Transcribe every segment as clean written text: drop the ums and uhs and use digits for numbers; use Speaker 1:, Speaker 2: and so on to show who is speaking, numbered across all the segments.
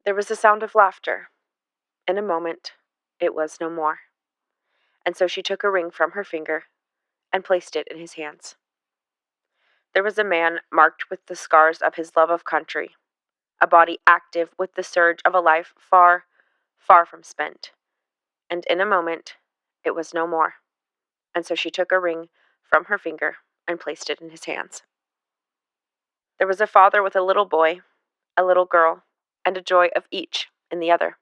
Speaker 1: There was a sound of laughter. In a moment, it was no more. And so she took a ring from her finger and placed it in his hands. There was a man marked with the scars of his love of country, a body active with the surge of a life far, far from spent. And in a moment, it was no more. And so she took a ring from her finger and placed it in his hands. There was a father with a little boy, a little girl, and a joy of each in the other.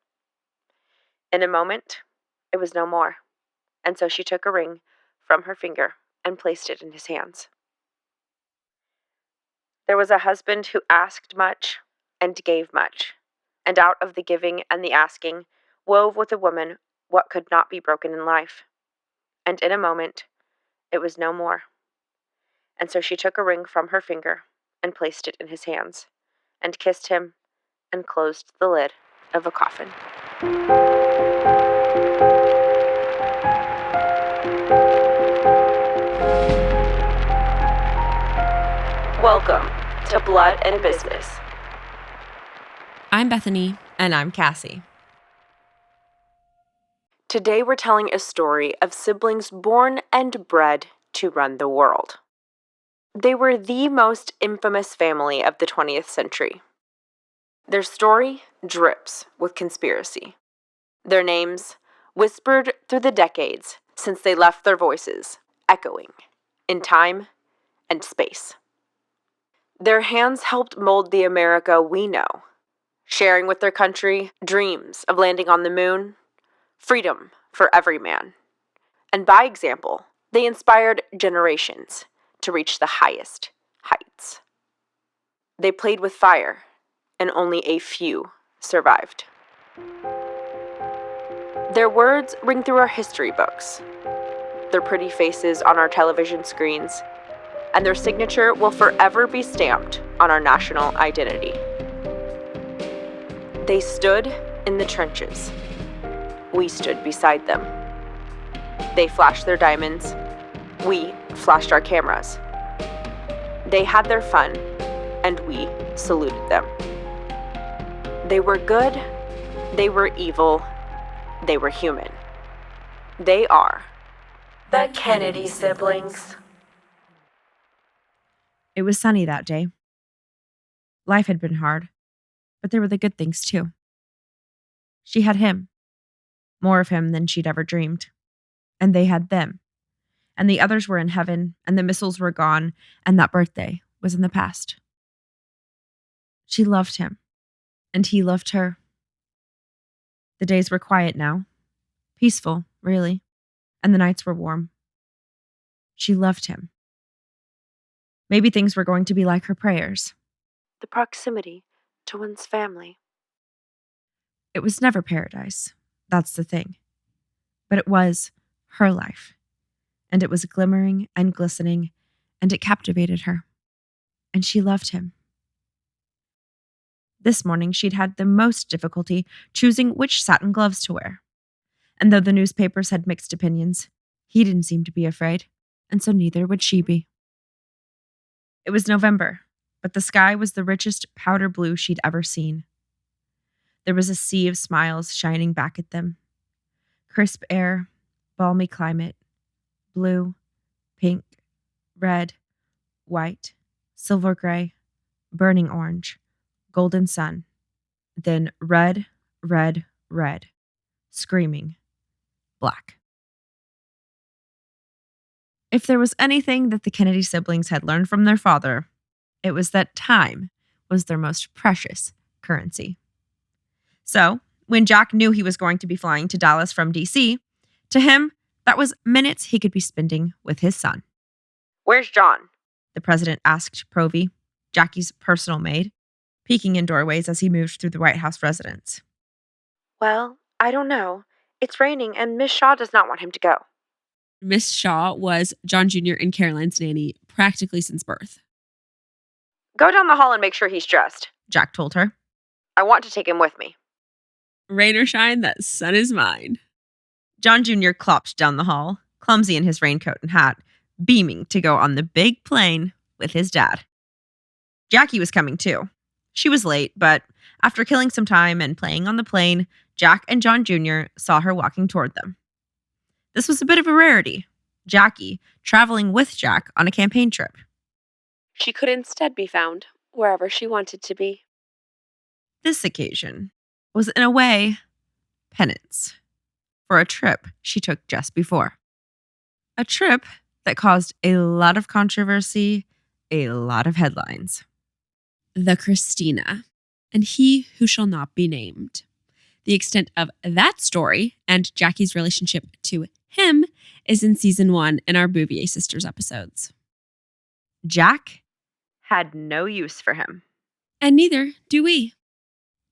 Speaker 1: In a moment, it was no more. And so she took a ring from her finger and placed it in his hands. There was a husband who asked much and gave much, and out of the giving and the asking, wove with a woman what could not be broken in life. And in a moment, it was no more. And so she took a ring from her finger and placed it in his hands, and kissed him, and closed the lid of a coffin. Welcome to Blood and Business.
Speaker 2: I'm Bethany.
Speaker 3: And I'm Cassie.
Speaker 1: Today we're telling a story of siblings born and bred to run the world. They were the most infamous family of the 20th century. Their story drips with conspiracy. Their names, whispered through the decades since they left their voices, echoing in time and space. Their hands helped mold the America we know, sharing with their country dreams of landing on the moon, freedom for every man. And by example, they inspired generations to reach the highest heights. They played with fire, and only a few survived. Their words ring through our history books, their pretty faces on our television screens, and their signature will forever be stamped on our national identity. They stood in the trenches. We stood beside them. They flashed their diamonds. We flashed our cameras. They had their fun, and we saluted them. They were good, they were evil, they were human. They are the Kennedy siblings.
Speaker 2: It was sunny that day. Life had been hard, but there were the good things too. She had him, more of him than she'd ever dreamed. And they had them. And the others were in heaven, and the missiles were gone, and that birthday was in the past. She loved him, and he loved her. The days were quiet now, peaceful, really, and the nights were warm. She loved him. Maybe things were going to be like her prayers.
Speaker 1: The proximity to one's family.
Speaker 2: It was never paradise, that's the thing. But it was her life. And it was glimmering and glistening, and it captivated her. And she loved him. This morning, she'd had the most difficulty choosing which satin gloves to wear. And though the newspapers had mixed opinions, he didn't seem to be afraid, and so neither would she be. It was November, but the sky was the richest powder blue she'd ever seen. There was a sea of smiles shining back at them. Crisp air, balmy climate, blue, pink, red, white, silver gray, burning orange, golden sun, then red, red, red, screaming, black. If there was anything that the Kennedy siblings had learned from their father, it was that time was their most precious currency. So, when Jack knew he was going to be flying to Dallas from D.C., to him, that was minutes he could be spending with his son.
Speaker 1: Where's John?
Speaker 2: The president asked Provy, Jackie's personal maid, peeking in doorways as he moved through the White House residence.
Speaker 1: Well, I don't know. It's raining and Miss Shaw does not want him to go.
Speaker 3: Miss Shaw was John Jr. and Caroline's nanny practically since birth.
Speaker 1: Go down the hall and make sure he's dressed,
Speaker 2: Jack told her.
Speaker 1: I want to take him with me.
Speaker 3: Rain or shine, that son is mine.
Speaker 2: John Jr. clopped down the hall, clumsy in his raincoat and hat, beaming to go on the big plane with his dad. Jackie was coming too. She was late, but After killing some time and playing on the plane, Jack and John Jr. saw her walking toward them. This was a bit of a rarity. Jackie traveling with Jack on a campaign trip.
Speaker 1: She could instead be found wherever she wanted to be.
Speaker 2: This occasion was, in a way, penance for a trip she took just before. A trip that caused a lot of controversy, a lot of headlines.
Speaker 3: The Christina, and he who shall not be named. The extent of that story and Jackie's relationship to him is in season 1 in our Bouvier Sisters episodes.
Speaker 2: Jack had no use for him.
Speaker 3: And neither do we.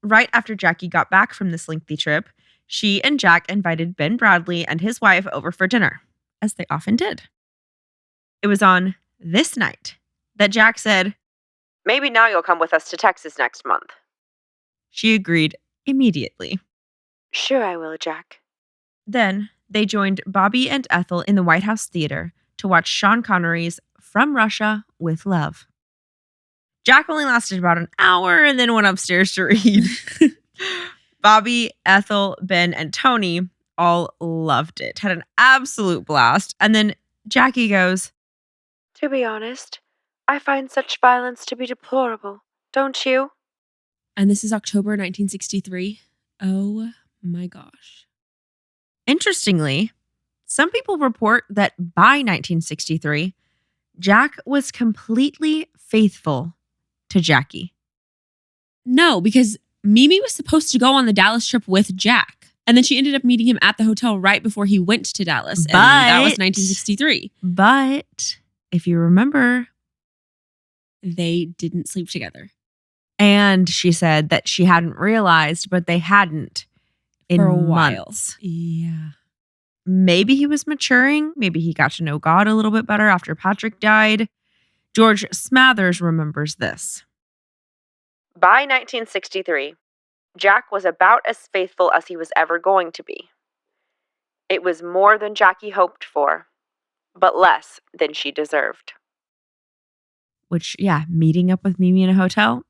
Speaker 2: Right after Jackie got back from this lengthy trip, she and Jack invited Ben Bradley and his wife over for dinner, as they often did. It was on this night that Jack said,
Speaker 1: "Maybe now you'll come with us to Texas next month."
Speaker 2: She agreed immediately.
Speaker 1: "Sure I will, Jack."
Speaker 2: Then they joined Bobby and Ethel in the White House Theater to watch Sean Connery's From Russia with Love. Jack only lasted about an hour and then went upstairs to read. Bobby, Ethel, Ben, and Tony all loved it, had an absolute blast. And then Jackie goes,
Speaker 1: "To be honest, I find such violence to be deplorable, don't you?"
Speaker 3: And this is October 1963. Oh my gosh.
Speaker 2: Interestingly, some people report that by 1963, Jack was completely faithful to Jackie.
Speaker 3: No, because Mimi was supposed to go on the Dallas trip with Jack. And then she ended up meeting him at the hotel right before he went to Dallas. And that was 1963.
Speaker 2: But if you remember,
Speaker 3: they didn't sleep together.
Speaker 2: And she said that she hadn't realized, but they hadn't in
Speaker 3: For a while.
Speaker 2: months.
Speaker 3: Yeah.
Speaker 2: Maybe he was maturing. Maybe he got to know God a little bit better after Patrick died. George Smathers remembers this.
Speaker 1: By 1963, Jack was about as faithful as he was ever going to be. It was more than Jackie hoped for, but less than she deserved.
Speaker 2: Which, yeah, meeting up with Mimi in a hotel,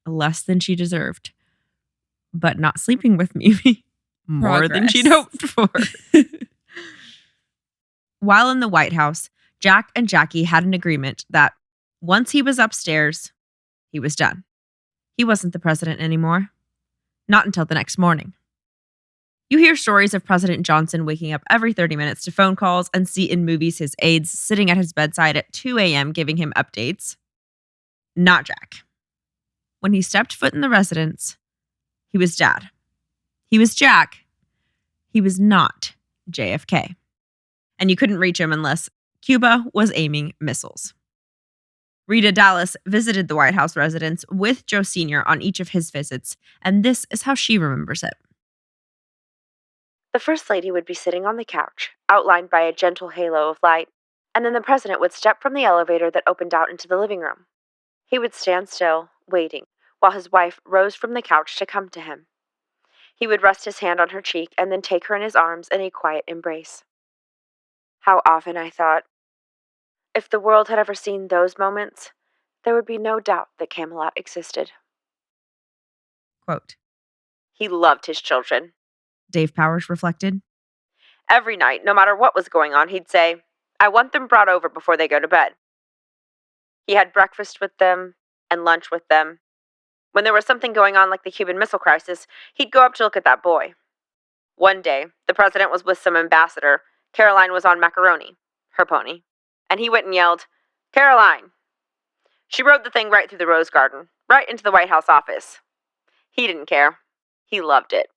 Speaker 2: less than she deserved. But not sleeping with Mimi, more than she'd hoped for. While in the White House, Jack and Jackie had an agreement that once he was upstairs, he was done. He wasn't the president anymore. Not until the next morning. You hear stories of President Johnson waking up every 30 minutes to phone calls and see in movies his aides sitting at his bedside at 2 a.m. giving him updates. Not Jack. When he stepped foot in the residence, he was Dad. He was Jack. He was not JFK. And you couldn't reach him unless Cuba was aiming missiles. Rita Dallas visited the White House residence with Joe Sr. on each of his visits, and this is how she remembers it.
Speaker 1: The First Lady would be sitting on the couch, outlined by a gentle halo of light, and then the President would step from the elevator that opened out into the living room. He would stand still, waiting, while his wife rose from the couch to come to him. He would rest his hand on her cheek and then take her in his arms in a quiet embrace. How often I thought, if the world had ever seen those moments, there would be no doubt that Camelot existed.
Speaker 2: Quote,
Speaker 1: He loved his children.
Speaker 2: Dave Powers reflected.
Speaker 1: Every night, no matter what was going on, he'd say, I want them brought over before they go to bed. He had breakfast with them and lunch with them. When there was something going on like the Cuban Missile Crisis, he'd go up to look at that boy. One day, the president was with some ambassador. Caroline was on Macaroni, her pony, and he went and yelled, Caroline! She rode the thing right through the rose garden, right into the White House office. He didn't care. He loved it.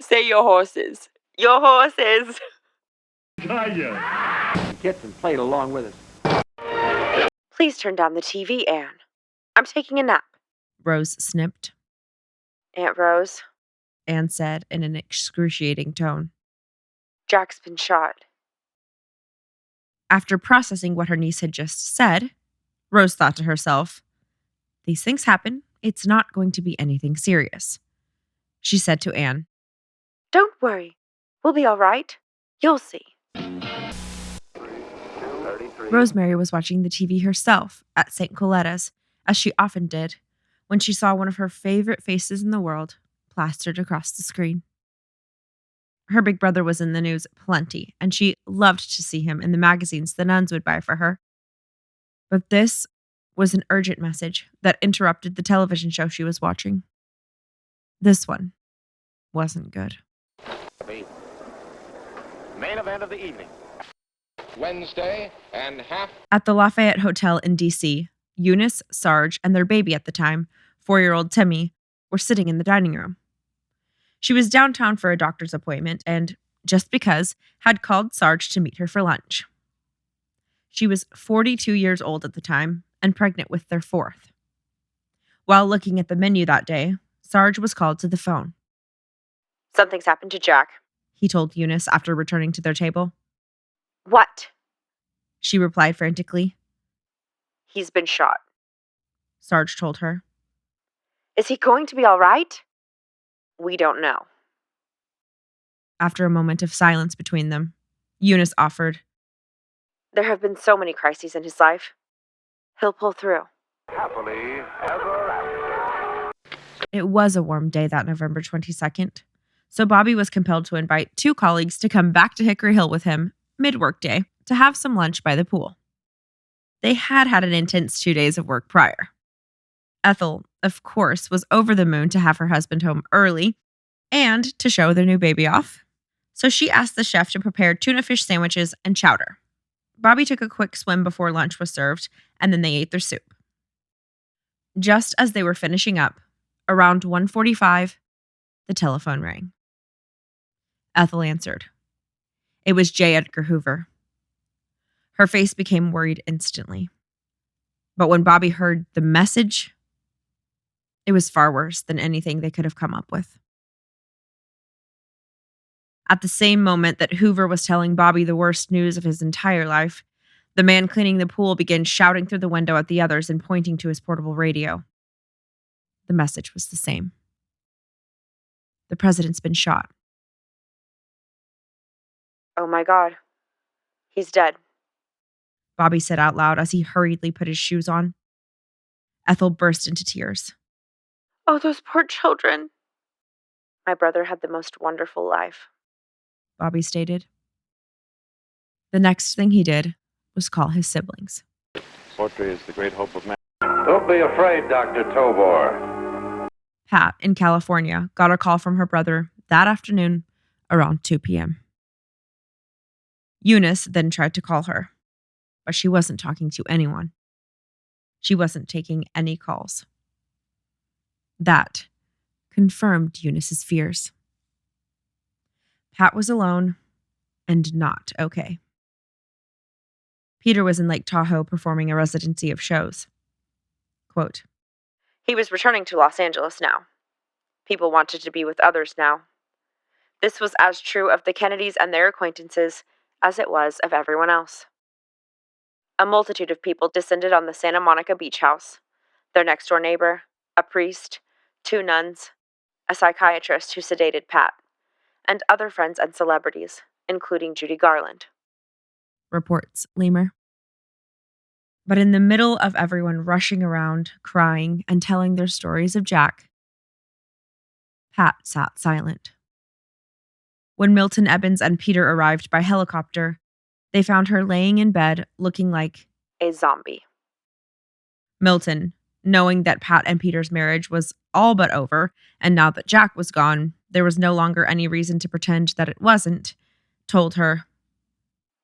Speaker 1: Say your horses. Your horses.
Speaker 4: Get and play it along with us.
Speaker 1: Please turn down the TV, Anne. I'm taking a nap.
Speaker 2: Rose snipped.
Speaker 1: Aunt Rose.
Speaker 2: Anne said in an excruciating tone.
Speaker 1: Jack's been shot.
Speaker 2: After processing what her niece had just said, Rose thought to herself, these things happen. It's not going to be anything serious. She said to Anne,
Speaker 1: Don't worry. We'll be all right. You'll see.
Speaker 2: Rosemary was watching the TV herself at St. Coletta's, as she often did, when she saw one of her favorite faces in the world plastered across the screen. Her big brother was in the news plenty, and she loved to see him in the magazines the nuns would buy for her. But this was an urgent message that interrupted the television show she was watching. This one wasn't good.
Speaker 5: The main event of the evening.
Speaker 6: Wednesday and half.
Speaker 2: At the Lafayette Hotel in D.C., Eunice, Sarge, and their baby at the time, 4-year-old Timmy, were sitting in the dining room. She was downtown for a doctor's appointment and, just because, had called Sarge to meet her for lunch. She was 42 years old at the time and pregnant with their fourth. While looking at the menu that day, Sarge was called to the phone.
Speaker 1: "Something's happened to Jack."
Speaker 2: He told Eunice after returning to their table.
Speaker 1: "What?"
Speaker 2: She replied frantically.
Speaker 1: "He's been shot."
Speaker 2: Sarge told her.
Speaker 1: "Is he going to be all right?" "We don't know."
Speaker 2: After a moment of silence between them, Eunice offered,
Speaker 1: "There have been so many crises in his life. He'll pull through."
Speaker 5: Happily ever after.
Speaker 2: It was a warm day that November 22nd, so Bobby was compelled to invite 2 colleagues to come back to Hickory Hill with him mid-workday to have some lunch by the pool. They had had an intense 2 days of work prior. Ethel, of course, was over the moon to have her husband home early and to show their new baby off. So she asked the chef to prepare tuna fish sandwiches and chowder. Bobby took a quick swim before lunch was served, and then they ate their soup. Just as they were finishing up, around 1:45, the telephone rang. Ethel answered. It was J. Edgar Hoover. Her face became worried instantly. But when Bobby heard the message, it was far worse than anything they could have come up with. At the same moment that Hoover was telling Bobby the worst news of his entire life, the man cleaning the pool began shouting through the window at the others and pointing to his portable radio. The message was the same. The president's been shot.
Speaker 1: "Oh my God. He's dead."
Speaker 2: Bobby said out loud as he hurriedly put his shoes on. Ethel burst into tears.
Speaker 1: "Oh, those poor children." "My brother had the most wonderful life,"
Speaker 2: Bobby stated. The next thing he did was call his siblings.
Speaker 5: Poetry is the great hope of man.
Speaker 4: Don't be afraid, Dr. Tobor.
Speaker 2: Pat, in California, got a call from her brother that afternoon around 2 p.m. Eunice then tried to call her, but she wasn't talking to anyone. She wasn't taking any calls. That confirmed Eunice's fears. Pat was alone and not okay. Peter was in Lake Tahoe performing a residency of shows. Quote,
Speaker 1: "He was returning to Los Angeles now. People wanted to be with others now. This was as true of the Kennedys and their acquaintances as it was of everyone else. A multitude of people descended on the Santa Monica beach house, their next-door neighbor, a priest, 2 nuns, a psychiatrist who sedated Pat, and other friends and celebrities, including Judy Garland,"
Speaker 2: reports Lemur. But in the middle of everyone rushing around, crying, and telling their stories of Jack, Pat sat silent. When Milton Evans and Peter arrived by helicopter, they found her laying in bed looking like
Speaker 1: a zombie.
Speaker 2: Milton, knowing that Pat and Peter's marriage was all but over, and now that Jack was gone, there was no longer any reason to pretend that it wasn't, told her,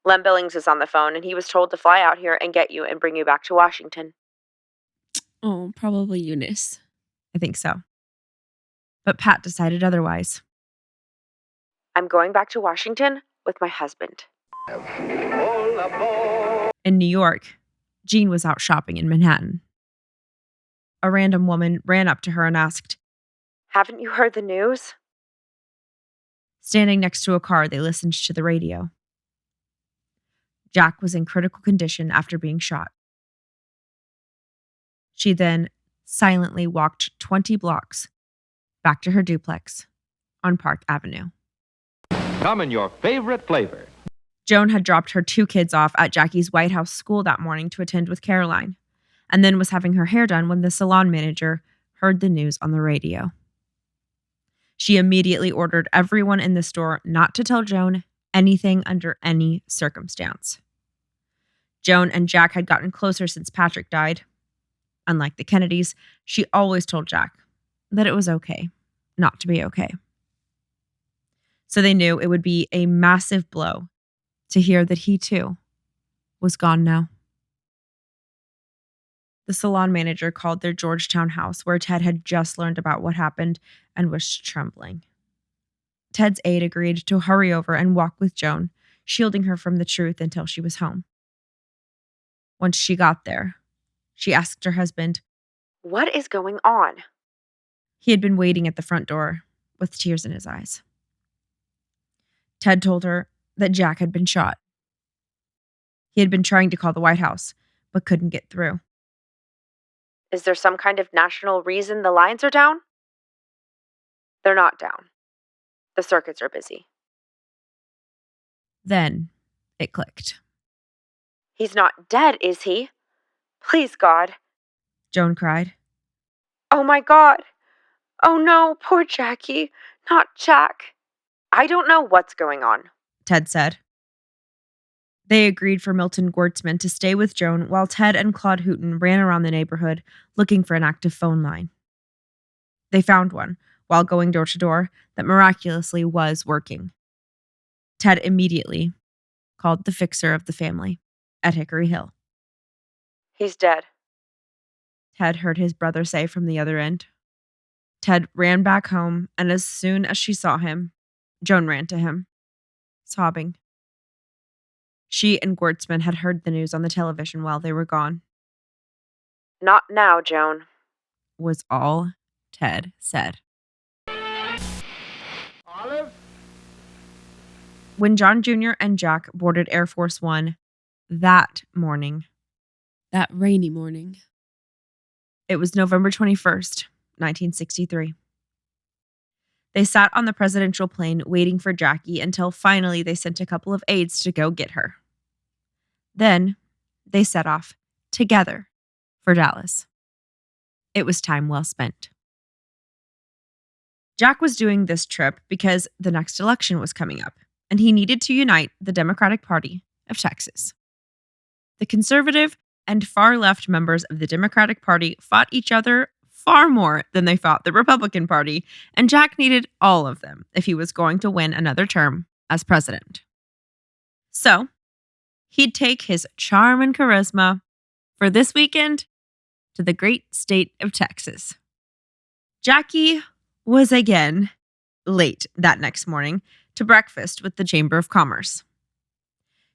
Speaker 1: "Lem Billings is on the phone, and he was told to fly out here and get you and bring you back to Washington."
Speaker 3: Oh, probably Eunice.
Speaker 2: I think so. But Pat decided otherwise.
Speaker 1: "I'm going back to Washington with my husband."
Speaker 2: In New York, Jean was out shopping in Manhattan. A random woman ran up to her and asked,
Speaker 1: "Haven't you heard the news?"
Speaker 2: Standing next to a car, they listened to the radio. Jack was in critical condition after being shot. She then silently walked 20 blocks back to her duplex on Park Avenue.
Speaker 6: Come in your favorite flavor.
Speaker 2: Joan had dropped her 2 kids off at Jackie's White House school that morning to attend with Caroline, and then was having her hair done when the salon manager heard the news on the radio. She immediately ordered everyone in the store not to tell Joan anything under any circumstance. Joan and Jack had gotten closer since Patrick died. Unlike the Kennedys, she always told Jack that it was okay not to be okay. So they knew it would be a massive blow to hear that he too was gone now. The salon manager called their Georgetown house where Ted had just learned about what happened and was trembling. Ted's aide agreed to hurry over and walk with Joan, shielding her from the truth until she was home. Once she got there, she asked her husband,
Speaker 1: "What is going on?"
Speaker 2: He had been waiting at the front door with tears in his eyes. Ted told her that Jack had been shot. He had been trying to call the White House, but couldn't get through.
Speaker 1: "Is there some kind of national reason the lines are down?" "They're not down. The circuits are busy."
Speaker 2: Then it clicked.
Speaker 1: "He's not dead, is he? Please, God."
Speaker 2: Joan cried.
Speaker 1: "Oh my God. Oh no, poor Jackie. Not Jack. I don't know what's going on."
Speaker 2: Ted said. They agreed for Milton Gortzman to stay with Joan while Ted and Claude Hooton ran around the neighborhood looking for an active phone line. They found one while going door to door that miraculously was working. Ted immediately called the fixer of the family at Hickory Hill.
Speaker 1: "He's dead."
Speaker 2: Ted heard his brother say from the other end. Ted ran back home, and as soon as she saw him, Joan ran to him, sobbing. She and Gortzman had heard the news on the television while they were gone.
Speaker 1: "Not now, Joan,"
Speaker 2: was all Ted said.
Speaker 5: Olive?
Speaker 2: When John Jr. and Jack boarded Air Force One that morning,
Speaker 3: That rainy morning.
Speaker 2: it was November 21st, 1963. They sat on the presidential plane waiting for Jackie until finally they sent a couple of aides to go get her. Then they set off together for Dallas. It was time well spent. Jack was doing this trip because the next election was coming up, and he needed to unite the Democratic Party of Texas. The conservative and far-left members of the Democratic Party fought each other far more than they fought the Republican Party, and Jack needed all of them if he was going to win another term as president. So, he'd take his charm and charisma for this weekend to the great state of Texas. Jackie was again late that next morning to breakfast with the Chamber of Commerce.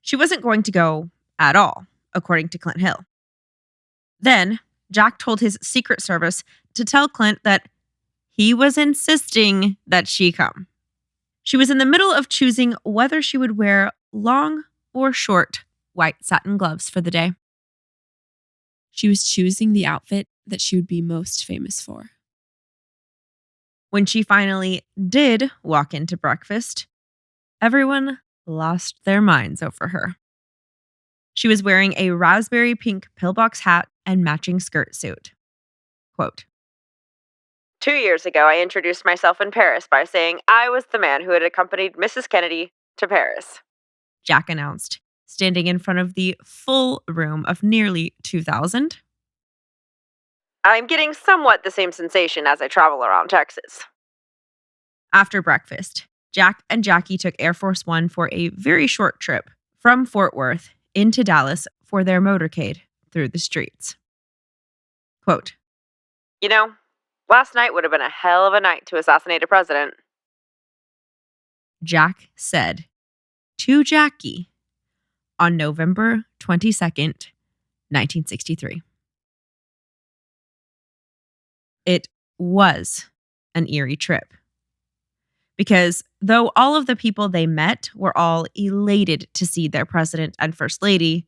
Speaker 2: She wasn't going to go at all, according to Clint Hill. Then, Jack told his Secret Service to tell Clint that he was insisting that she come. She was in the middle of choosing whether she would wear long or short white satin gloves for the day.
Speaker 3: She was choosing the outfit that she would be most famous for.
Speaker 2: When she finally did walk into breakfast, everyone lost their minds over her. She was wearing a raspberry pink pillbox hat and matching skirt suit. Quote,
Speaker 1: 2 years ago, I introduced myself in Paris by saying I was the man who had accompanied Mrs. Kennedy to Paris,"
Speaker 2: Jack announced, standing in front of the full room of nearly 2,000.
Speaker 1: "I'm getting somewhat the same sensation as I travel around Texas."
Speaker 2: After breakfast, Jack and Jackie took Air Force One for a very short trip from Fort Worth into Dallas for their motorcade through the streets. Quote,
Speaker 1: "You know, last night would have been a hell of a night to assassinate a president."
Speaker 2: Jack said to Jackie on November 22nd, 1963. It was an eerie trip. Because though all of the people they met were all elated to see their president and first lady,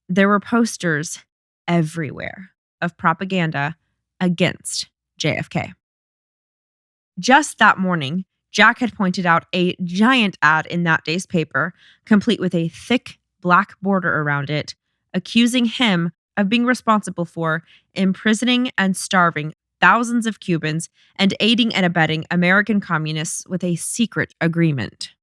Speaker 2: there were posters everywhere of propaganda against JFK. Just that morning, Jack had pointed out a giant ad in that day's paper, complete with a thick black border around it, accusing him of being responsible for imprisoning and starving thousands of Cubans and aiding and abetting American communists with a secret agreement.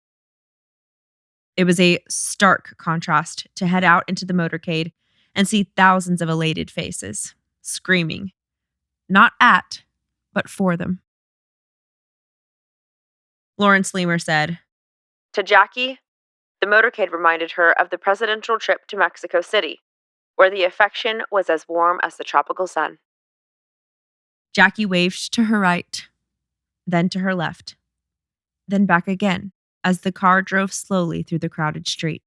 Speaker 2: It was a stark contrast to head out into the motorcade and see thousands of elated faces, screaming, not at, but for them. Lawrence Leamer said,
Speaker 1: To Jackie, the motorcade reminded her of the presidential trip to Mexico City, where the affection was as warm as the tropical sun.
Speaker 2: Jackie waved to her right, then to her left, then back again as the car drove slowly through the crowded street.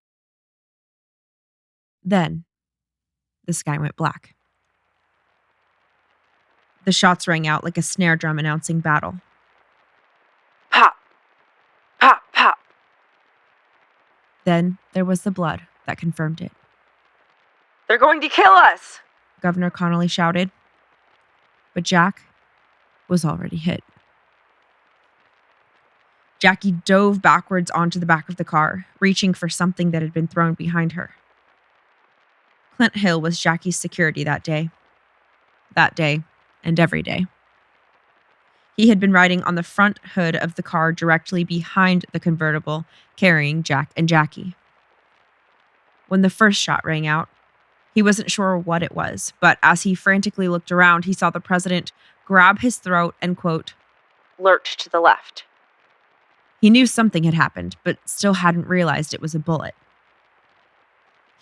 Speaker 2: Then, the sky went black. The shots rang out like a snare drum announcing battle.
Speaker 1: Pop! Pop, pop!
Speaker 2: Then there was the blood that confirmed it.
Speaker 1: They're going to kill us!
Speaker 2: Governor Connolly shouted. But Jack was already hit. Jackie dove backwards onto the back of the car, reaching for something that had been thrown behind her. Clint Hill was Jackie's security that day. That day, and every day. He had been riding on the front hood of the car directly behind the convertible, carrying Jack and Jackie. When the first shot rang out, he wasn't sure what it was, but as he frantically looked around, he saw the president grab his throat and, quote,
Speaker 1: lurch to the left.
Speaker 2: He knew something had happened, but still hadn't realized it was a bullet.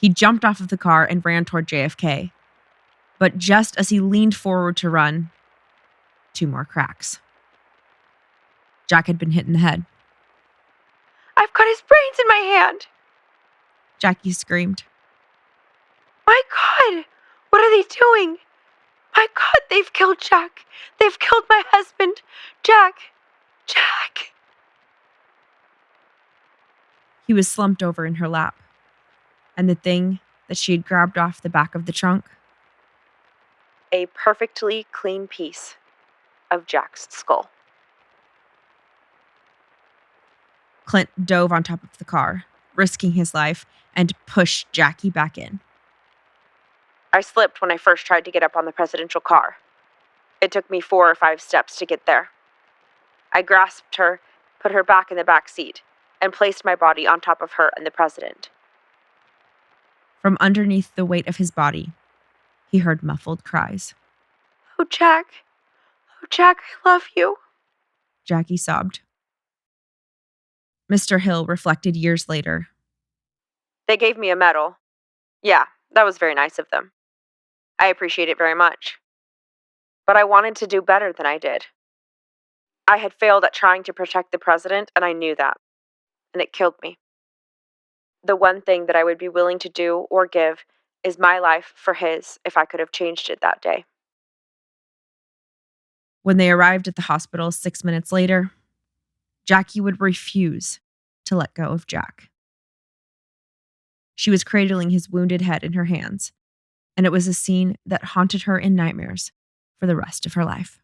Speaker 2: He jumped off of the car and ran toward JFK. But just as he leaned forward to run, 2 more cracks. Jack had been hit in the head.
Speaker 1: I've got his brains in my hand!
Speaker 2: Jackie screamed.
Speaker 1: My God! What are they doing? My God, they've killed Jack! They've killed my husband! Jack! Jack!
Speaker 2: He was slumped over in her lap, and the thing that she had grabbed off the back of the trunk,
Speaker 1: a perfectly clean piece of Jack's skull.
Speaker 2: Clint dove on top of the car, risking his life, and pushed Jackie back in.
Speaker 1: I slipped when I first tried to get up on the presidential car. It took me 4 or 5 steps to get there. I grasped her, put her back in the back seat, and placed my body on top of her and the president.
Speaker 2: From underneath the weight of his body, he heard muffled cries.
Speaker 1: Oh, Jack. Oh, Jack, I love you.
Speaker 2: Jackie sobbed. Mr. Hill reflected years later.
Speaker 1: They gave me a medal. Yeah, that was very nice of them. I appreciate it very much. But I wanted to do better than I did. I had failed at trying to protect the president, and I knew that. And it killed me. The one thing that I would be willing to do or give is my life for his if I could have changed it that day.
Speaker 2: When they arrived at the hospital 6 minutes later, Jackie would refuse to let go of Jack. She was cradling his wounded head in her hands, and it was a scene that haunted her in nightmares for the rest of her life.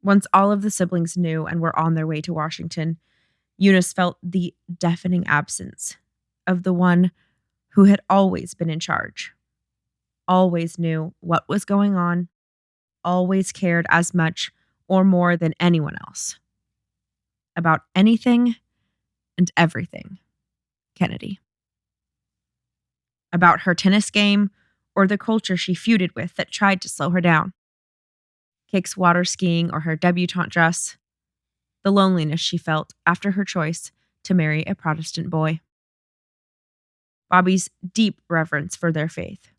Speaker 2: Once all of the siblings knew and were on their way to Washington, Eunice felt the deafening absence of the one who had always been in charge, always knew what was going on, always cared as much or more than anyone else about anything and everything Kennedy. About her tennis game or the culture she feuded with that tried to slow her down. Cake's water skiing or her debutante dress, the loneliness she felt after her choice to marry a Protestant boy. Bobby's deep reverence for their faith.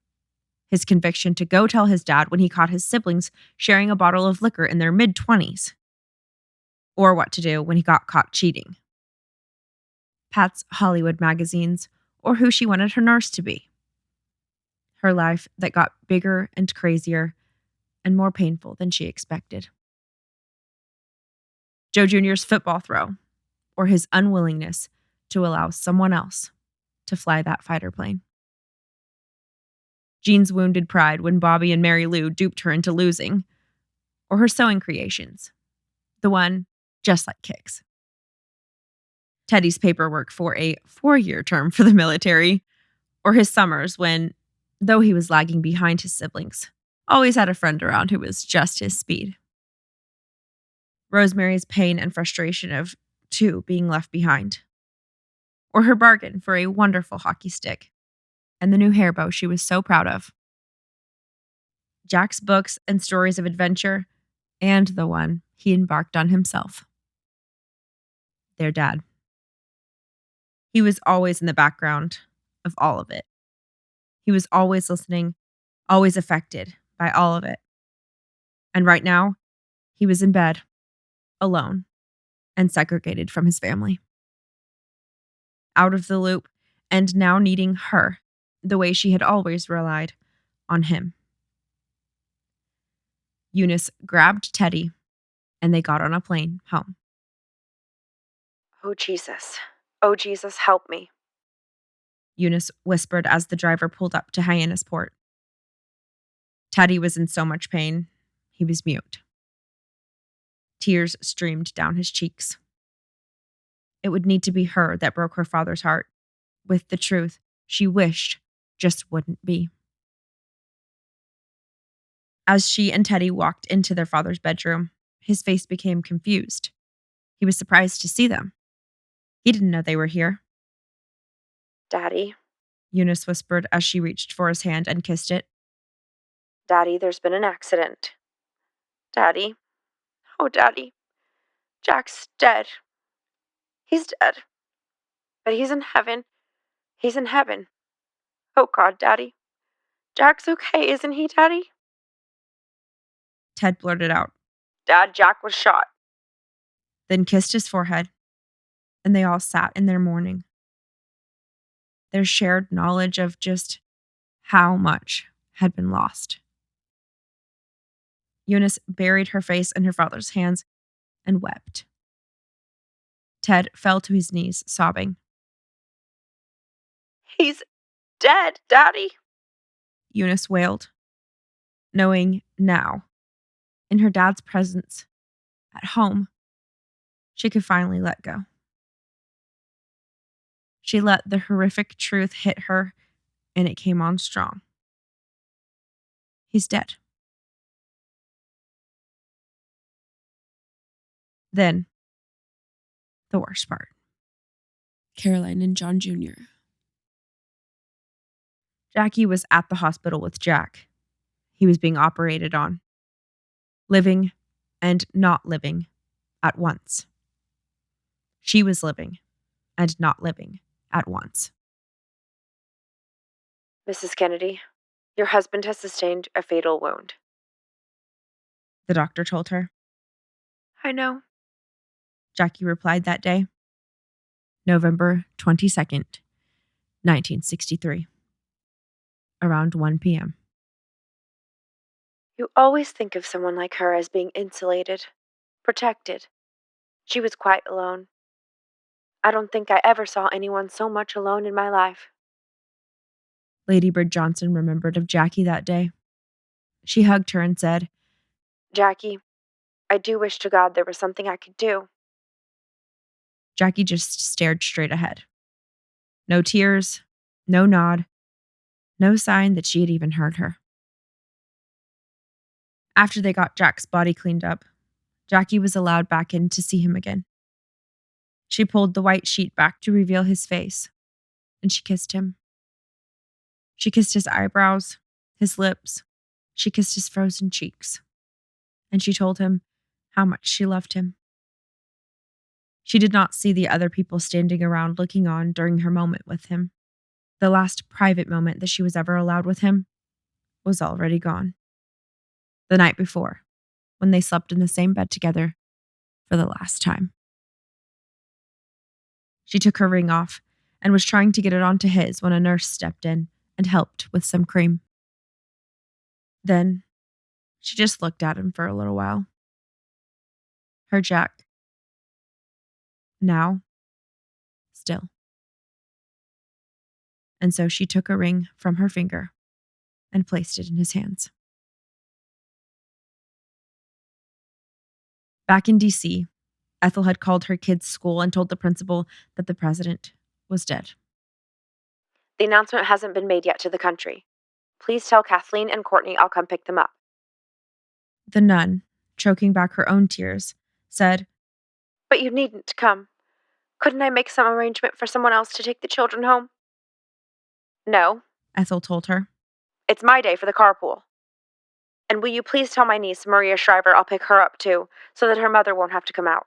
Speaker 2: His conviction to go tell his dad when he caught his siblings sharing a bottle of liquor in their mid-20s. Or what to do when he got caught cheating. Pat's Hollywood magazines, or who she wanted her nurse to be. Her life that got bigger and crazier and more painful than she expected. Joe Jr.'s football throw, or his unwillingness to allow someone else to fly that fighter plane. Jean's wounded pride when Bobby and Mary Lou duped her into losing, or her sewing creations, the one just like Kicks. Teddy's paperwork for a 4-year term for the military, or his summers when, though he was lagging behind his siblings, always had a friend around who was just his speed. Rosemary's pain and frustration of, too, being left behind. Or her bargain for a wonderful hockey stick and the new hair bow she was so proud of. Jack's books and stories of adventure, and the one he embarked on himself. Their dad. He was always in the background of all of it. He was always listening, always affected by all of it. And right now, he was in bed, alone, and segregated from his family. Out of the loop, and now needing her the way she had always relied on him. Eunice grabbed Teddy, and they got on a plane home.
Speaker 1: Oh, Jesus. Oh, Jesus, help me.
Speaker 2: Eunice whispered as the driver pulled up to Hyannisport. Teddy was in so much pain, he was mute. Tears streamed down his cheeks. It would need to be her that broke her father's heart, with the truth she wished just wouldn't be. As she and Teddy walked into their father's bedroom, his face became confused. He was surprised to see them. He didn't know they were here.
Speaker 1: Daddy,
Speaker 2: Eunice whispered as she reached for his hand and kissed it.
Speaker 1: Daddy, there's been an accident. Daddy. Oh, Daddy. Jack's dead. He's dead. But he's in heaven. He's in heaven. Oh, God, Daddy. Jack's okay, isn't he, Daddy?
Speaker 2: Ted blurted out,
Speaker 1: Dad, Jack was shot.
Speaker 2: then kissed his forehead, and they all sat in their mourning. Their shared knowledge of just how much had been lost. Eunice buried her face in her father's hands and wept. Ted fell to his knees, sobbing.
Speaker 1: He's dead, Daddy.
Speaker 2: Eunice wailed, knowing now, in her dad's presence, at home, she could finally let go. She let the horrific truth hit her, and it came on strong. He's dead. Then, the worst part.
Speaker 3: Caroline and John Jr.
Speaker 2: Jackie was at the hospital with Jack. He was being operated on. Living and not living at once. She was living and not living at once.
Speaker 1: Mrs. Kennedy, your husband has sustained a fatal wound.
Speaker 2: The doctor told her.
Speaker 1: I know.
Speaker 2: Jackie replied that day. November 22nd, 1963. Around 1 p.m.
Speaker 1: You always think of someone like her as being insulated, protected. She was quite alone. I don't think I ever saw anyone so much alone in my life.
Speaker 2: Lady Bird Johnson remembered of Jackie that day. She hugged her and said,
Speaker 1: Jackie, I do wish to God there was something I could do.
Speaker 2: Jackie just stared straight ahead. No tears, no nod, no sign that she had even heard her. After they got Jack's body cleaned up, Jackie was allowed back in to see him again. She pulled the white sheet back to reveal his face, and she kissed him. She kissed his eyebrows, his lips. She kissed his frozen cheeks. And she told him how much she loved him. She did not see the other people standing around looking on during her moment with him. The last private moment that she was ever allowed with him was already gone. The night before, when they slept in the same bed together for the last time. She took her ring off and was trying to get it onto his when a nurse stepped in and helped with some cream. Then, she just looked at him for a little while. Her Jack. Now, still. And so she took a ring from her finger and placed it in his hands. Back in D.C., Ethel had called her kids' school and told the principal that the president was dead.
Speaker 1: The announcement hasn't been made yet to the country. Please tell Kathleen and Courtney I'll come pick them up.
Speaker 2: The nun, choking back her own tears, said,
Speaker 1: But you needn't come. Couldn't I make some arrangement for someone else to take the children home? No,
Speaker 2: Ethel told her.
Speaker 1: it's my day for the carpool. And will you please tell my niece, Maria Shriver, I'll pick her up too, so that her mother won't have to come out.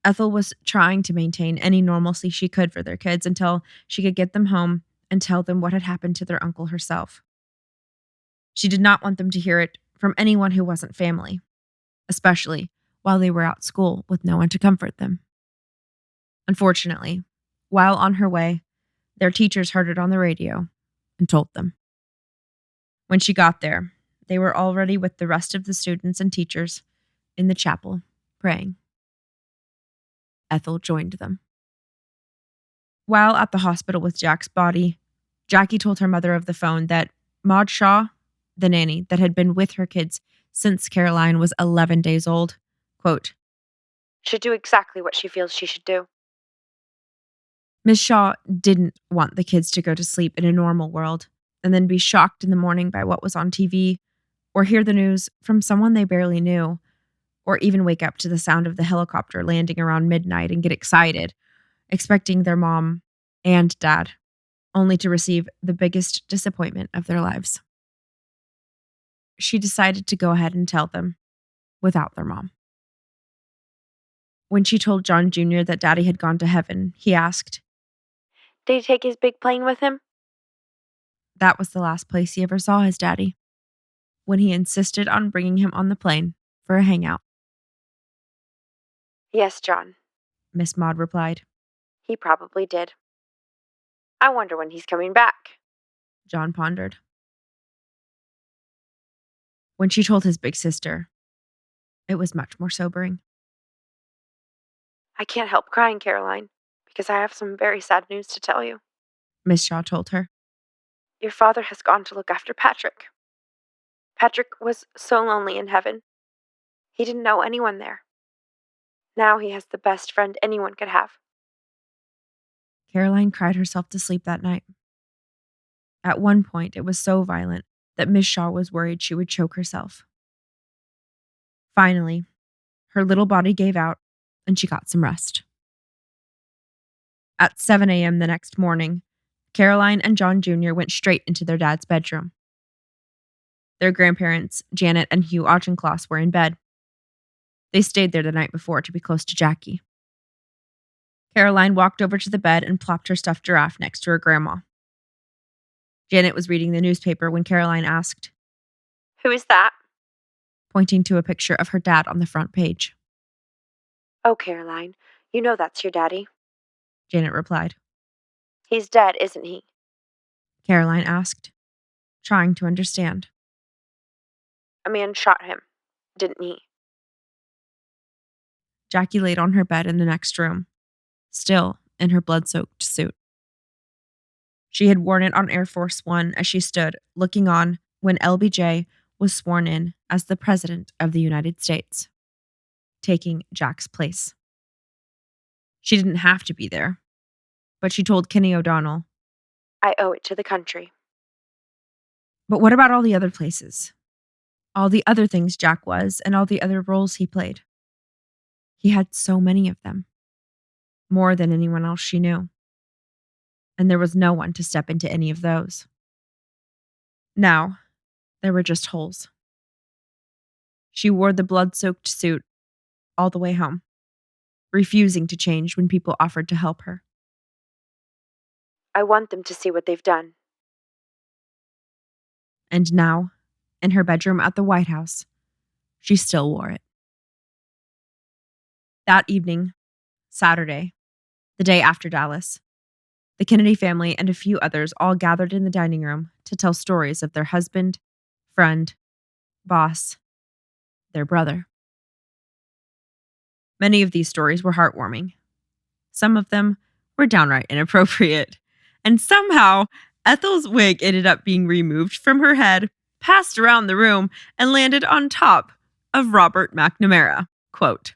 Speaker 2: Ethel was trying to maintain any normalcy she could for their kids until she could get them home and tell them what had happened to their uncle herself. She did not want them to hear it from anyone who wasn't family, especially while they were at school with no one to comfort them. Unfortunately, while on her way, their teachers heard it on the radio and told them. When she got there, they were already with the rest of the students and teachers in the chapel praying. Ethel joined them. While at the hospital with Jack's body, Jackie told her mother of the phone that Maud Shaw, the nanny that had been with her kids since Caroline was 11 days old, quote,
Speaker 1: should do exactly what she feels she should do.
Speaker 2: Miss Shaw didn't want the kids to go to sleep in a normal world and then be shocked in the morning by what was on TV or hear the news from someone they barely knew, or even wake up to the sound of the helicopter landing around midnight and get excited, expecting their mom and dad, only to receive the biggest disappointment of their lives. She decided to go ahead and tell them, without their mom. When she told John Jr. that Daddy had gone to heaven, he asked,
Speaker 1: Did he take his big plane with him?
Speaker 2: That was the last place he ever saw his daddy, when he insisted on bringing him on the plane for a hangout.
Speaker 1: Yes, John,
Speaker 2: Miss Maud replied.
Speaker 1: he probably did. I wonder when he's coming back.
Speaker 2: John pondered. When she told his big sister, it was much more sobering.
Speaker 1: I can't help crying, Caroline, because I have some very sad news to tell you.
Speaker 2: Miss Shaw told her.
Speaker 1: Your father has gone to look after Patrick. Patrick was so lonely in heaven. He didn't know anyone there. Now he has the best friend anyone could have.
Speaker 2: Caroline cried herself to sleep that night. At one point, it was so violent that Miss Shaw was worried she would choke herself. Finally, her little body gave out and she got some rest. At 7 a.m. the next morning, Caroline and John Jr. went straight into their dad's bedroom. Their grandparents, Janet and Hugh Auchincloss, were in bed. They stayed there the night before to be close to Jackie. Caroline walked over to the bed and plopped her stuffed giraffe next to her grandma. Janet was reading the newspaper when Caroline asked,
Speaker 1: Who is that?
Speaker 2: pointing to a picture of her dad on the front page.
Speaker 1: Oh, Caroline, you know that's your daddy.
Speaker 2: Janet replied.
Speaker 1: He's dead, isn't he?
Speaker 2: Caroline asked, trying to understand.
Speaker 1: A man shot him, didn't he?
Speaker 2: Jackie laid on her bed in the next room, still in her blood-soaked suit. She had worn it on Air Force One as she stood, looking on when LBJ was sworn in as the President of the United States, taking Jack's place. She didn't have to be there, but she told Kenny O'Donnell,
Speaker 1: I owe it to the country.
Speaker 2: But what about all the other places? All the other things Jack was and all the other roles he played? He had so many of them, more than anyone else she knew. And there was no one to step into any of those. Now, there were just holes. She wore the blood-soaked suit all the way home, refusing to change when people offered to help her.
Speaker 1: I want them to see what they've done.
Speaker 2: And now, in her bedroom at the White House, she still wore it. That evening, Saturday, the day after Dallas, the Kennedy family and a few others all gathered in the dining room to tell stories of their husband, friend, boss, their brother. Many of these stories were heartwarming. Some of them were downright inappropriate. And somehow, Ethel's wig ended up being removed from her head, passed around the room, and landed on top of Robert McNamara. Quote,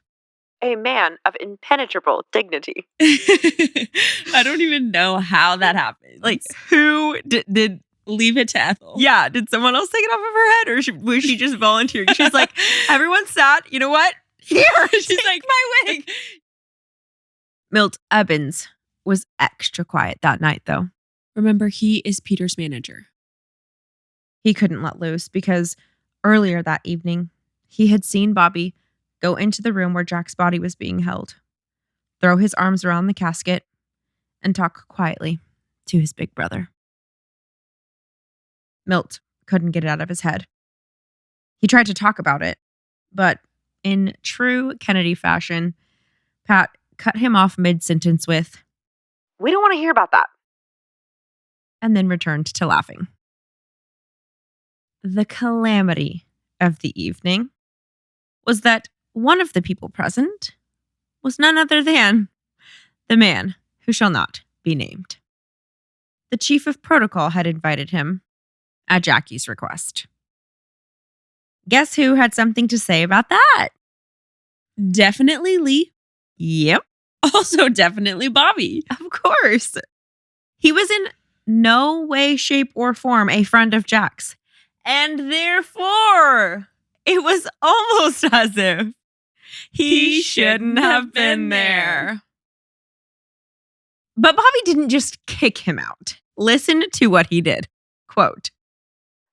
Speaker 1: a man of impenetrable dignity.
Speaker 3: I don't even know how that happened.
Speaker 2: Like, who did
Speaker 3: leave it to Ethel?
Speaker 2: Yeah, did someone else take it off of her head, or was she just volunteering? She's like, everyone sat, you know what? Here.
Speaker 3: She's like, my wig.
Speaker 2: Milt Evans was extra quiet that night, though.
Speaker 3: Remember, he is Peter's manager.
Speaker 2: He couldn't let loose because earlier that evening, he had seen Bobby go into the room where Jack's body was being held, throw his arms around the casket, and talk quietly to his big brother. Milt couldn't get it out of his head. He tried to talk about it, but in true Kennedy fashion, Pat cut him off mid-sentence with,
Speaker 1: "We don't want to hear about that,"
Speaker 2: and then returned to laughing. The calamity of the evening was that one of the people present was none other than the man who shall not be named. The chief of protocol had invited him at Jackie's request. Guess who had something to say about that?
Speaker 3: Definitely Lee.
Speaker 2: Yep.
Speaker 3: Also definitely Bobby.
Speaker 2: Of course. He was in no way, shape, or form a friend of Jack's. And therefore, it was almost as if he shouldn't have been there. But Bobby didn't just kick him out. Listen to what he did. Quote,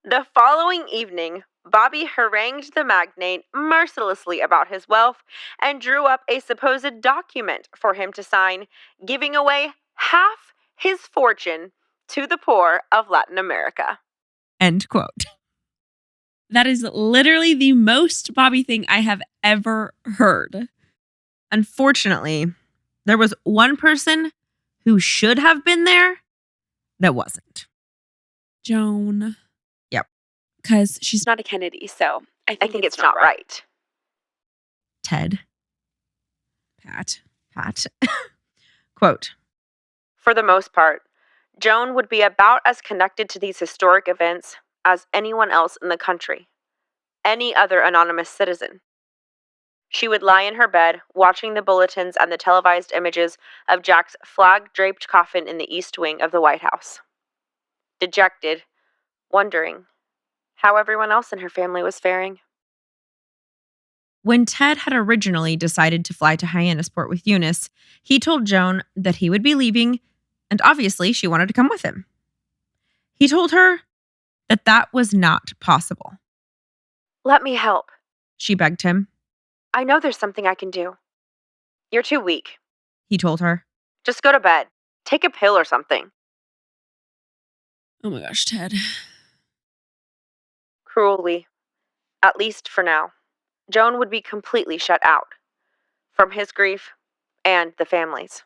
Speaker 1: "The following evening, Bobby harangued the magnate mercilessly about his wealth and drew up a supposed document for him to sign, giving away half his fortune to the poor of Latin America."
Speaker 2: End quote.
Speaker 3: That is literally the most Bobby thing I have ever heard.
Speaker 2: Unfortunately, there was one person who should have been there that wasn't.
Speaker 3: Joan.
Speaker 2: Yep.
Speaker 3: Because she's
Speaker 1: Not a Kennedy, so I think it's not right.
Speaker 2: Ted.
Speaker 3: Pat.
Speaker 2: Quote,
Speaker 1: For the most part, Joan would be about as connected to these historic events as anyone else in the country, any other anonymous citizen. She would lie in her bed, watching the bulletins and the televised images of Jack's flag-draped coffin in the East Wing of the White House. Dejected, wondering how everyone else in her family was faring.
Speaker 2: When Ted had originally decided to fly to Hyannisport with Eunice, he told Joan that he would be leaving, and obviously she wanted to come with him. He told her that was not possible.
Speaker 1: "Let me help.
Speaker 2: She begged him.
Speaker 1: I know there's something I can do." "You're too weak.
Speaker 2: He told her.
Speaker 1: Just go to bed. Take a pill or something."
Speaker 3: Oh my gosh, Ted.
Speaker 1: Cruelly, at least for now, Joan would be completely shut out from his grief and the family's.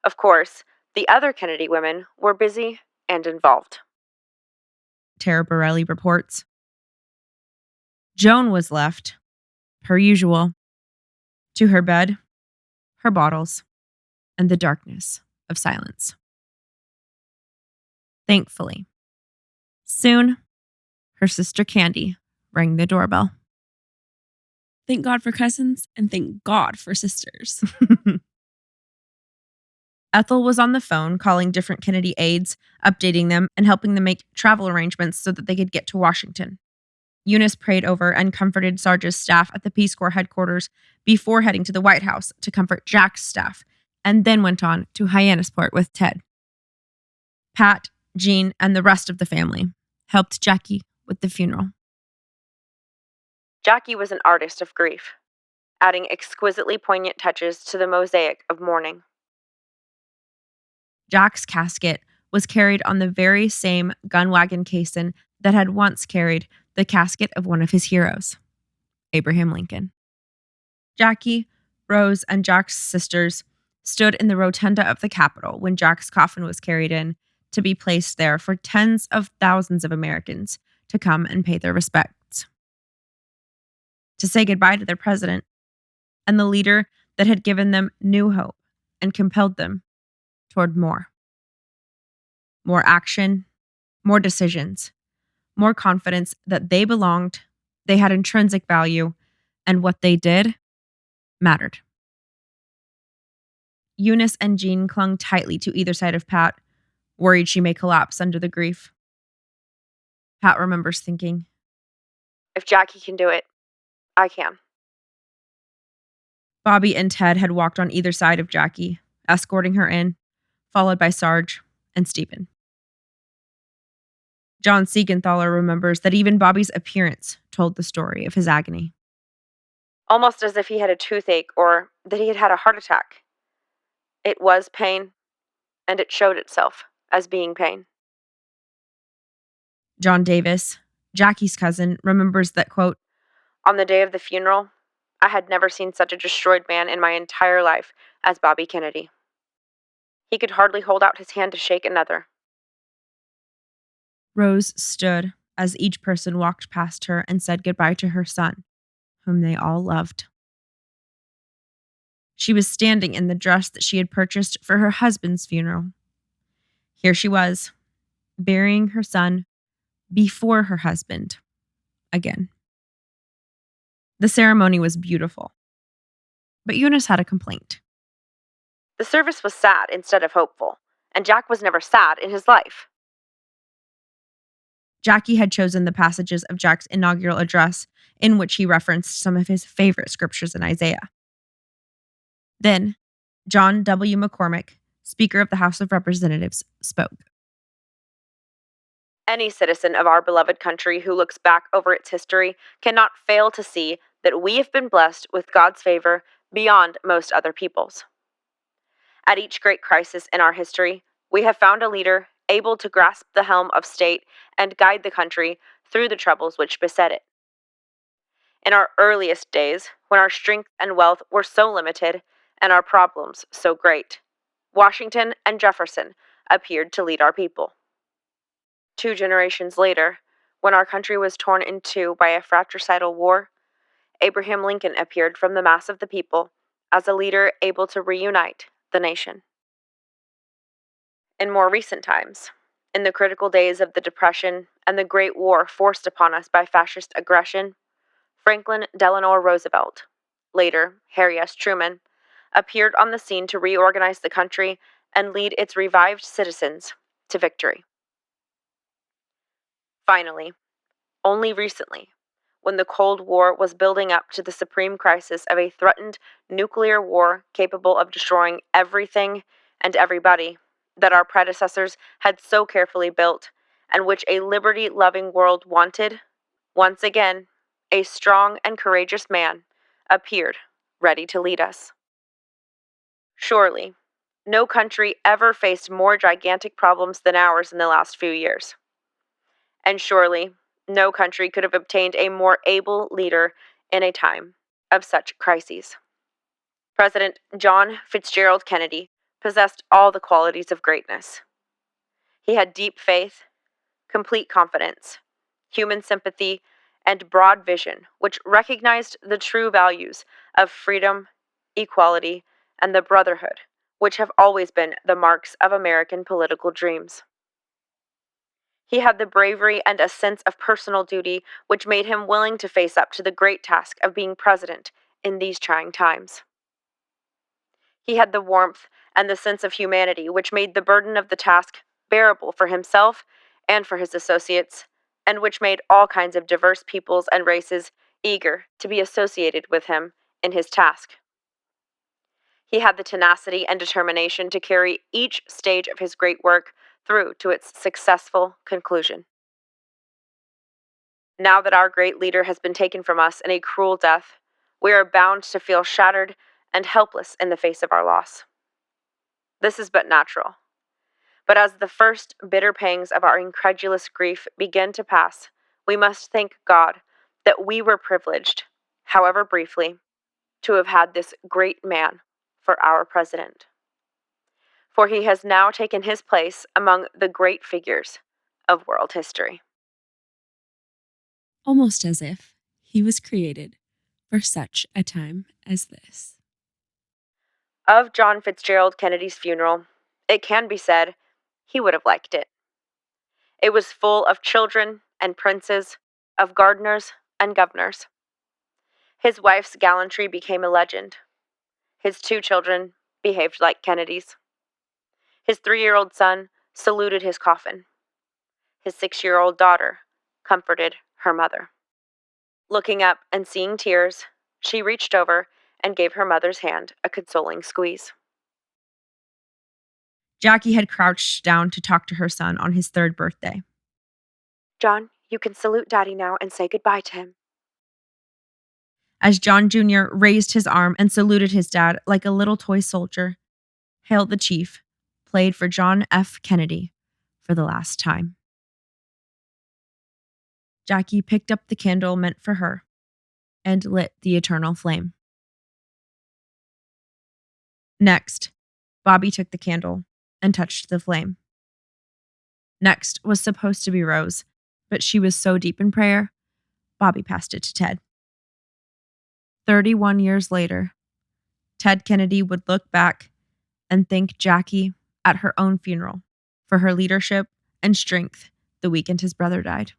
Speaker 1: Of course, the other Kennedy women were busy and involved.
Speaker 2: Tara Borelli reports. Joan was left, per usual, to her bed, her bottles, and the darkness of silence. Thankfully, soon, her sister Candy rang the doorbell.
Speaker 3: Thank God for cousins and thank God for sisters.
Speaker 2: Ethel was on the phone calling different Kennedy aides, updating them, and helping them make travel arrangements so that they could get to Washington. Eunice prayed over and comforted Sarge's staff at the Peace Corps headquarters before heading to the White House to comfort Jack's staff, and then went on to Hyannisport with Ted. Pat, Jean, and the rest of the family helped Jackie with the funeral.
Speaker 1: Jackie was an artist of grief, adding exquisitely poignant touches to the mosaic of mourning.
Speaker 2: Jack's casket was carried on the very same gun wagon caisson that had once carried the casket of one of his heroes, Abraham Lincoln. Jackie, Rose, and Jack's sisters stood in the rotunda of the Capitol when Jack's coffin was carried in to be placed there for tens of thousands of Americans to come and pay their respects, to say goodbye to their president and the leader that had given them new hope and compelled them toward more. More action, more decisions, more confidence that they belonged, they had intrinsic value, and what they did mattered. Eunice and Jean clung tightly to either side of Pat, worried she may collapse under the grief. Pat remembers thinking,
Speaker 1: "If Jackie can do it, I can."
Speaker 2: Bobby and Ted had walked on either side of Jackie, escorting her in, followed by Sarge and Stephen. John Siegenthaler remembers that even Bobby's appearance told the story of his agony.
Speaker 1: Almost as if he had a toothache or that he had had a heart attack. It was pain, and it showed itself as being pain.
Speaker 2: John Davis, Jackie's cousin, remembers that, quote,
Speaker 1: "On the day of the funeral, I had never seen such a destroyed man in my entire life as Bobby Kennedy. He could hardly hold out his hand to shake another."
Speaker 2: Rose stood as each person walked past her and said goodbye to her son, whom they all loved. She was standing in the dress that she had purchased for her husband's funeral. Here she was, burying her son before her husband again. The ceremony was beautiful, but Eunice had a complaint.
Speaker 1: The service was sad instead of hopeful, and Jack was never sad in his life.
Speaker 2: Jackie had chosen the passages of Jack's inaugural address in which he referenced some of his favorite scriptures in Isaiah. Then, John W. McCormick, Speaker of the House of Representatives, spoke.
Speaker 1: Any citizen of our beloved country who looks back over its history cannot fail to see that we have been blessed with God's favor beyond most other peoples. At each great crisis in our history, we have found a leader able to grasp the helm of state and guide the country through the troubles which beset it. In our earliest days, when our strength and wealth were so limited and our problems so great, Washington and Jefferson appeared to lead our people. 2 generations later, when our country was torn in two by a fratricidal war, Abraham Lincoln appeared from the mass of the people as a leader able to reunite the nation. In more recent times, in the critical days of the Depression and the Great War forced upon us by fascist aggression, Franklin Delano Roosevelt, later Harry S. Truman, appeared on the scene to reorganize the country and lead its revived citizens to victory. Finally, only recently, when the Cold War was building up to the supreme crisis of a threatened nuclear war capable of destroying everything and everybody that our predecessors had so carefully built, and which a liberty-loving world wanted, once again, a strong and courageous man appeared, ready to lead us. Surely, no country ever faced more gigantic problems than ours in the last few years. And surely, no country could have obtained a more able leader in a time of such crises. President John Fitzgerald Kennedy possessed all the qualities of greatness. He had deep faith, complete confidence, human sympathy, and broad vision, which recognized the true values of freedom, equality, and the brotherhood, which have always been the marks of American political dreams. He had the bravery and a sense of personal duty which made him willing to face up to the great task of being president in these trying times. He had the warmth and the sense of humanity which made the burden of the task bearable for himself and for his associates, and which made all kinds of diverse peoples and races eager to be associated with him in his task. He had the tenacity and determination to carry each stage of his great work through to its successful conclusion. Now that our great leader has been taken from us in a cruel death, we are bound to feel shattered and helpless in the face of our loss. This is but natural. But as the first bitter pangs of our incredulous grief begin to pass, we must thank God that we were privileged, however briefly, to have had this great man for our president. For he has now taken his place among the great figures of world history.
Speaker 3: Almost as if he was created for such a time as this.
Speaker 1: Of John Fitzgerald Kennedy's funeral, it can be said he would have liked it. It was full of children and princes, of gardeners and governors. His wife's gallantry became a legend, His 2 children behaved like Kennedys. His 3-year-old son saluted his coffin. His 6-year-old daughter comforted her mother. Looking up and seeing tears, she reached over and gave her mother's hand a consoling squeeze.
Speaker 2: Jackie had crouched down to talk to her son on his 3rd birthday.
Speaker 1: John, you can salute Daddy now and say goodbye to him.
Speaker 2: As John Jr. raised his arm and saluted his dad like a little toy soldier, Hail the Chief played for John F. Kennedy for the last time. Jackie picked up the candle meant for her and lit the eternal flame. Next, Bobby took the candle and touched the flame. Next was supposed to be Rose, but she was so deep in prayer, Bobby passed it to Ted. 31 years later, Ted Kennedy would look back and thank Jackie at her own funeral for her leadership and strength the weekend his brother died.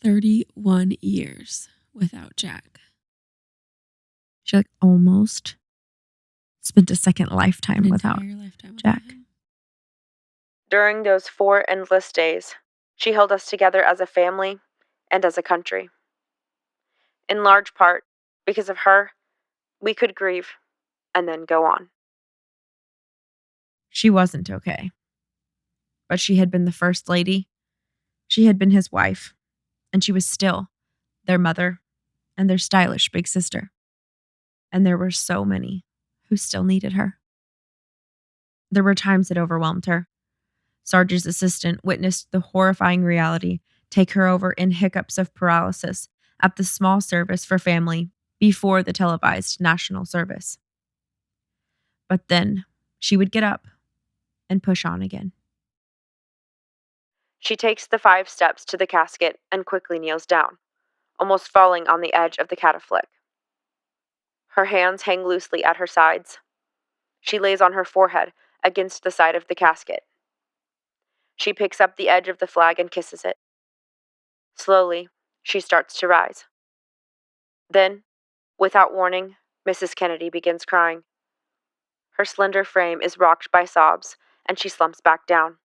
Speaker 3: 31 years without Jack.
Speaker 2: She almost spent a second lifetime without Jack.
Speaker 1: During those 4 endless days, she held us together as a family and as a country. In large part, because of her, we could grieve and then go on.
Speaker 2: She wasn't okay. But she had been the First Lady. She had been his wife. And she was still their mother and their stylish big sister. And there were so many who still needed her. There were times it overwhelmed her. Sarge's assistant witnessed the horrifying reality take her over in hiccups of paralysis at the small service for family before the televised national service. But then she would get up and push on again.
Speaker 1: She takes the 5 steps to the casket and quickly kneels down, almost falling on the edge of the catafalque. Her hands hang loosely at her sides. She lays on her forehead against the side of the casket. She picks up the edge of the flag and kisses it. Slowly, she starts to rise. Then, without warning, Mrs. Kennedy begins crying. Her slender frame is rocked by sobs, and she slumps back down.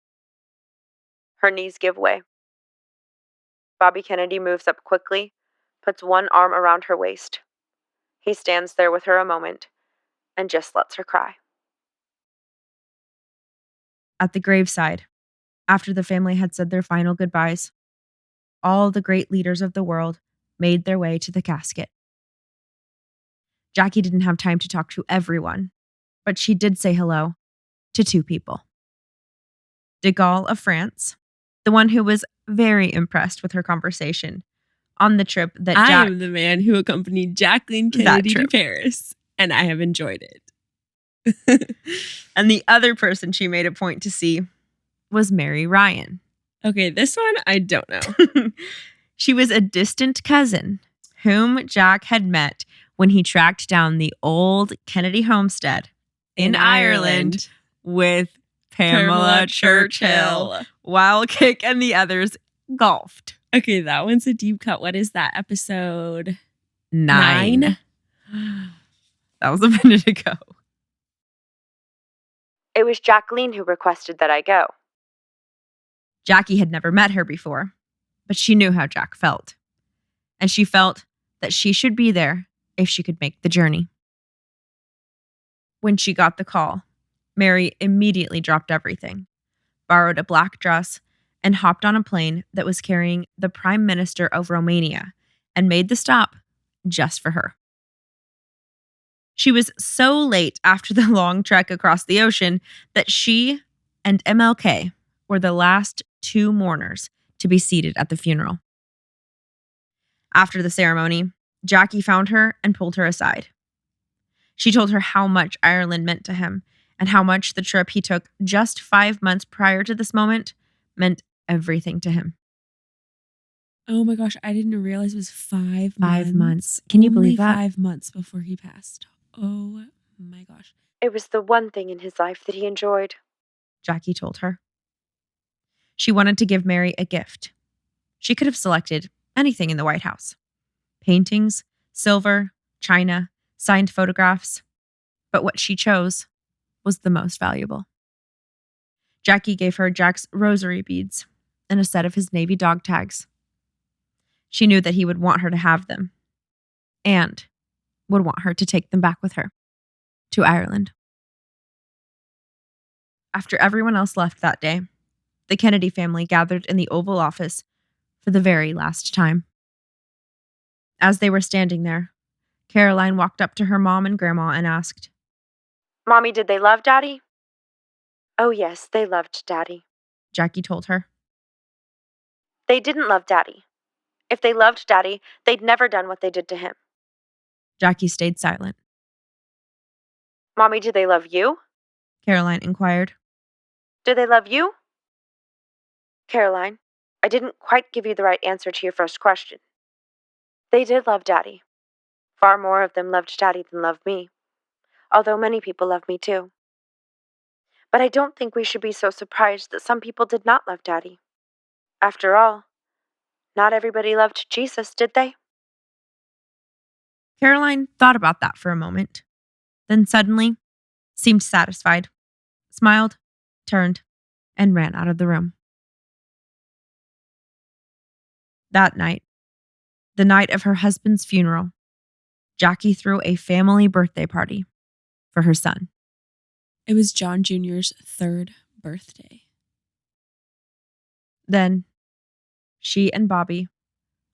Speaker 1: Her knees give way. Bobby Kennedy moves up quickly, puts one arm around her waist. He stands there with her a moment and just lets her cry.
Speaker 2: At the graveside, after the family had said their final goodbyes, all the great leaders of the world made their way to the casket. Jackie didn't have time to talk to everyone, but she did say hello to 2 people. De Gaulle of France, the one who was very impressed with her conversation on the trip that
Speaker 3: I am the man who accompanied Jacqueline Kennedy to Paris, and I have enjoyed it.
Speaker 2: And the other person she made a point to see was Mary Ryan.
Speaker 3: Okay, this one I don't know.
Speaker 2: She was a distant cousin whom Jack had met when he tracked down the old Kennedy homestead in Ireland with Pamela Churchill while Kick and the others golfed.
Speaker 3: Okay, that one's a deep cut. What is that? Episode
Speaker 2: 9? That was a minute ago.
Speaker 1: It was Jacqueline who requested that I go.
Speaker 2: Jackie had never met her before, but she knew how Jack felt. And she felt that she should be there if she could make the journey. When she got the call, Mary immediately dropped everything, borrowed a black dress, and hopped on a plane that was carrying the Prime Minister of Romania and made the stop just for her. She was so late after the long trek across the ocean that she and MLK were the last 2 mourners to be seated at the funeral. After the ceremony, Jackie found her and pulled her aside. She told her how much Ireland meant to him and how much the trip he took just 5 months prior to this moment meant everything to him.
Speaker 3: Oh my gosh, I didn't realize it was 5
Speaker 2: 5 months. Can you believe that?
Speaker 3: 5 months before he passed. Oh my gosh.
Speaker 1: It was the one thing in his life that he enjoyed.
Speaker 2: Jackie told her. She wanted to give Mary a gift. She could have selected anything in the White House. Paintings, silver, china, signed photographs, but what she chose was the most valuable. Jackie gave her Jack's rosary beads and a set of his Navy dog tags. She knew that he would want her to have them and would want her to take them back with her to Ireland. After everyone else left that day, the Kennedy family gathered in the Oval Office for the very last time. As they were standing there, Caroline walked up to her mom and grandma and asked,
Speaker 1: "Mommy, did they love Daddy?" "Oh, yes, they loved Daddy,"
Speaker 2: Jackie told her.
Speaker 1: "They didn't love Daddy. If they loved Daddy, they'd never done what they did to him."
Speaker 2: Jackie stayed silent.
Speaker 1: "Mommy, do they love you?"
Speaker 2: Caroline inquired.
Speaker 1: "Do they love you?" "Caroline, I didn't quite give you the right answer to your first question. They did love Daddy. Far more of them loved Daddy than loved me, although many people love me too. But I don't think we should be so surprised that some people did not love Daddy. After all, not everybody loved Jesus, did they?"
Speaker 2: Caroline thought about that for a moment, then suddenly seemed satisfied, smiled, turned, and ran out of the room. That night, the night of her husband's funeral, Jackie threw a family birthday party for her son.
Speaker 3: It was John Jr.'s 3rd birthday.
Speaker 2: Then, she and Bobby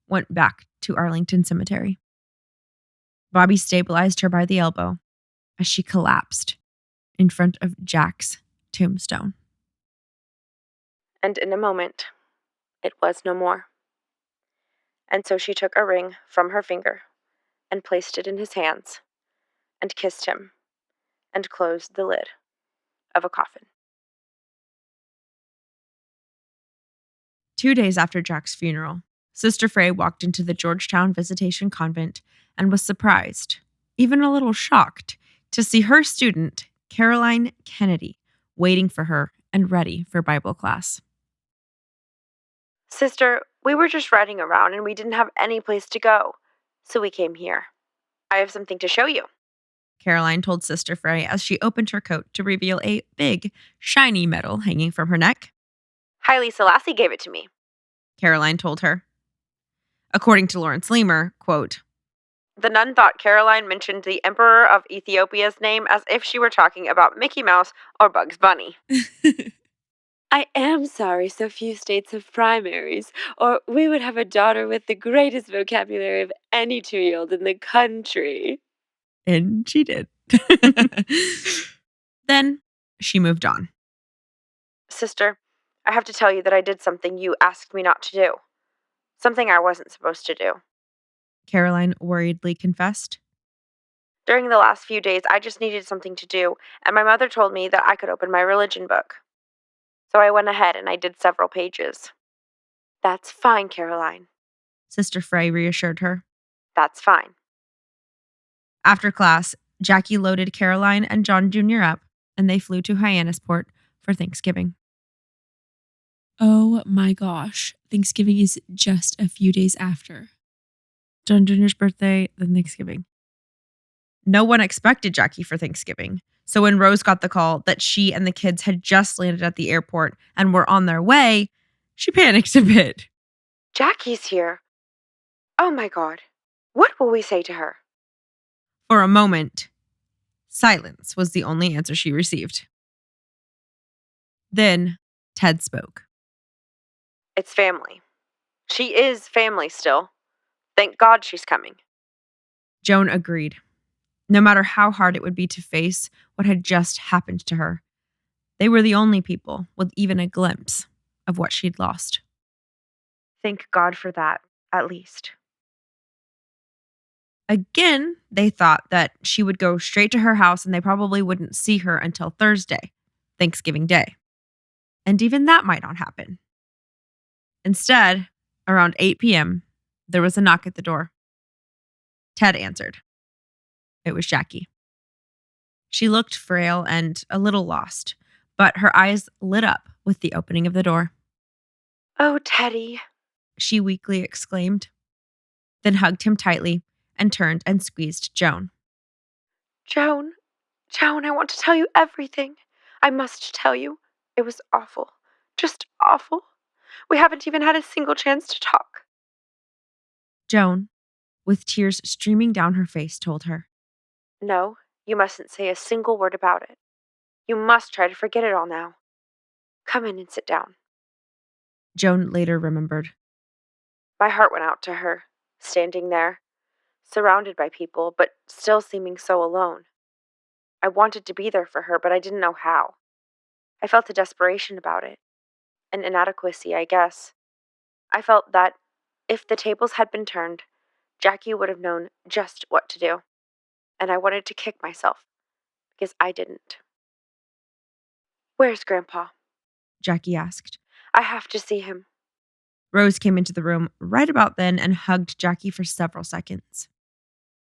Speaker 2: went back to Arlington Cemetery. Bobby stabilized her by the elbow as she collapsed in front of Jack's tombstone.
Speaker 1: And in a moment, it was no more. And so she took a ring from her finger and placed it in his hands and kissed him and closed the lid of a coffin.
Speaker 2: 2 days after Jack's funeral, Sister Frey walked into the Georgetown Visitation Convent and was surprised, even a little shocked, to see her student, Caroline Kennedy, waiting for her and ready for Bible class.
Speaker 1: "Sister, we were just riding around and we didn't have any place to go, so we came here. I have something to show you."
Speaker 2: Caroline told Sister Frey as she opened her coat to reveal a big, shiny medal hanging from her neck.
Speaker 1: "Haile Selassie gave it to me."
Speaker 2: Caroline told her. According to Lawrence Leamer, quote,
Speaker 1: "The nun thought Caroline mentioned the Emperor of Ethiopia's name as if she were talking about Mickey Mouse or Bugs Bunny." "I am sorry so few states have primaries, or we would have a daughter with the greatest vocabulary of any 2-year-old in the country."
Speaker 2: And she did. Then she moved on.
Speaker 1: "Sister, I have to tell you that I did something you asked me not to do. Something I wasn't supposed to do.
Speaker 2: Caroline worriedly confessed.
Speaker 1: During the last few days, I just needed something to do, and my mother told me that I could open my religion book. So I went ahead and I did several pages." "That's fine, Caroline."
Speaker 2: Sister Frey reassured her.
Speaker 1: "That's fine."
Speaker 2: After class, Jackie loaded Caroline and John Jr. up, and they flew to Hyannisport for Thanksgiving.
Speaker 3: Oh my gosh. Thanksgiving is just a few days after.
Speaker 2: John Jr.'s birthday, then Thanksgiving. No one expected Jackie for Thanksgiving, so when Rose got the call that she and the kids had just landed at the airport and were on their way, she panicked a bit.
Speaker 1: "Jackie's here. Oh my God. What will we say to her?"
Speaker 2: For a moment, silence was the only answer she received. Then Ted spoke.
Speaker 1: "It's family. She is family still. Thank God she's coming."
Speaker 2: Joan agreed. No matter how hard it would be to face what had just happened to her, they were the only people with even a glimpse of what she'd lost.
Speaker 1: Thank God for that, at least.
Speaker 2: Again, they thought that she would go straight to her house and they probably wouldn't see her until Thursday, Thanksgiving Day. And even that might not happen. Instead, around 8 p.m., there was a knock at the door. Ted answered. It was Jackie. She looked frail and a little lost, but her eyes lit up with the opening of the door.
Speaker 1: "Oh, Teddy,"
Speaker 2: she weakly exclaimed, then hugged him tightly and turned and squeezed Joan.
Speaker 1: "Joan, Joan, I want to tell you everything. I must tell you. It was awful. Just awful. We haven't even had a single chance to talk.
Speaker 2: Joan, with tears streaming down her face, told her.
Speaker 1: No, you mustn't say a single word about it. You must try to forget it all now. Come in and sit down.
Speaker 2: Joan later remembered.
Speaker 1: My heart went out to her, standing there, surrounded by people, but still seeming so alone. I wanted to be there for her, but I didn't know how. I felt a desperation about it. An inadequacy, I guess. I felt that if the tables had been turned, Jackie would have known just what to do. And I wanted to kick myself, because I didn't. Where's Grandpa?
Speaker 2: Jackie asked.
Speaker 1: I have to see him.
Speaker 2: Rose came into the room right about then and hugged Jackie for several seconds.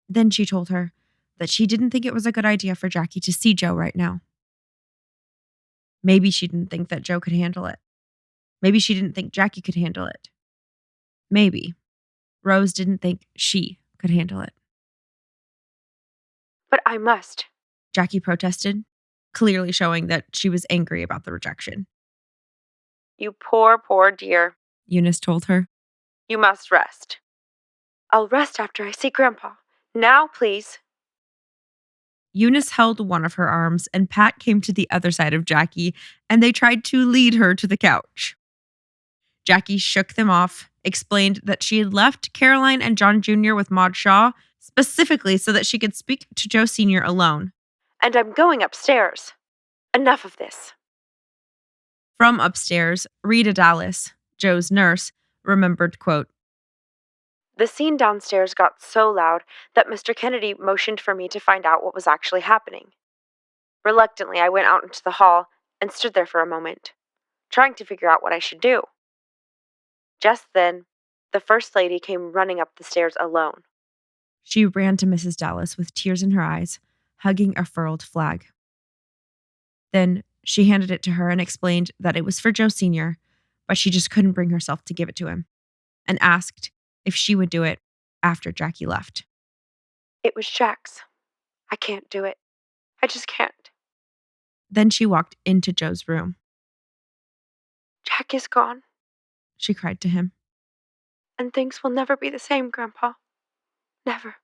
Speaker 2: Then she told her that she didn't think it was a good idea for Jackie to see Joe right now. Maybe she didn't think that Joe could handle it. Maybe she didn't think Jackie could handle it. Maybe Rose didn't think she could handle it.
Speaker 1: But I must.
Speaker 2: Jackie protested, clearly showing that she was angry about the rejection.
Speaker 1: You poor, poor dear.
Speaker 2: Eunice told her.
Speaker 1: You must rest. I'll rest after I see Grandpa. Now, please.
Speaker 2: Eunice held one of her arms, and Pat came to the other side of Jackie, and they tried to lead her to the couch. Jackie shook them off, explained that she had left Caroline and John Jr. with Maud Shaw specifically so that she could speak to Joe Sr. alone.
Speaker 1: And I'm going upstairs. Enough of this.
Speaker 2: From upstairs, Rita Dallas, Joe's nurse, remembered, quote,
Speaker 1: The scene downstairs got so loud that Mr. Kennedy motioned for me to find out what was actually happening. Reluctantly, I went out into the hall and stood there for a moment, trying to figure out what I should do. Just then, the First Lady came running up the stairs alone.
Speaker 2: She ran to Mrs. Dallas with tears in her eyes, hugging a furled flag. Then she handed it to her and explained that it was for Joe Sr., but she just couldn't bring herself to give it to him, and asked if she would do it after Jackie left.
Speaker 1: It was Jack's. I can't do it. I just can't.
Speaker 2: Then she walked into Joe's room.
Speaker 1: Jack is gone,
Speaker 2: She cried to him.
Speaker 1: and things will never be the same, Grandpa. Never.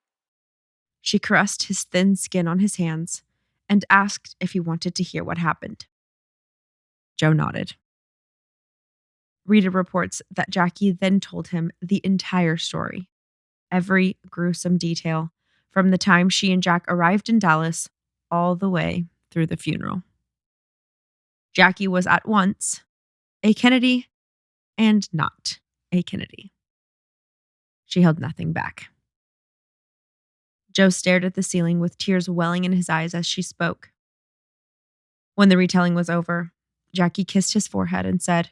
Speaker 2: She caressed his thin skin on his hands and asked if he wanted to hear what happened. Joe nodded. Rita reports that Jackie then told him the entire story, every gruesome detail, from the time she and Jack arrived in Dallas all the way through the funeral. Jackie was at once a Kennedy and not a Kennedy. She held nothing back. Joe stared at the ceiling with tears welling in his eyes as she spoke. When the retelling was over, Jackie kissed his forehead and said,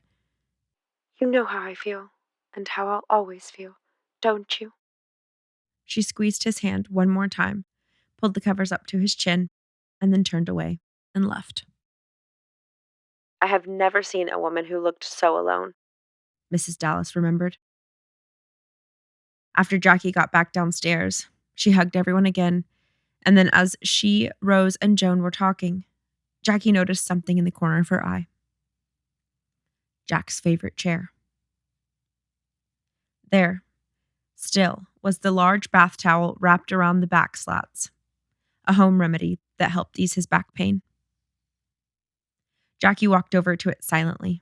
Speaker 1: You know how I feel, and how I'll always feel, don't you?
Speaker 2: She squeezed his hand one more time, pulled the covers up to his chin, and then turned away and left.
Speaker 1: I have never seen a woman who looked so alone.
Speaker 2: Mrs. Dallas remembered. After Jackie got back downstairs, she hugged everyone again, and then as she, Rose, and Joan were talking, Jackie noticed something in the corner of her eye. Jack's favorite chair. There, still, was the large bath towel wrapped around the back slats, a home remedy that helped ease his back pain. Jackie walked over to it silently.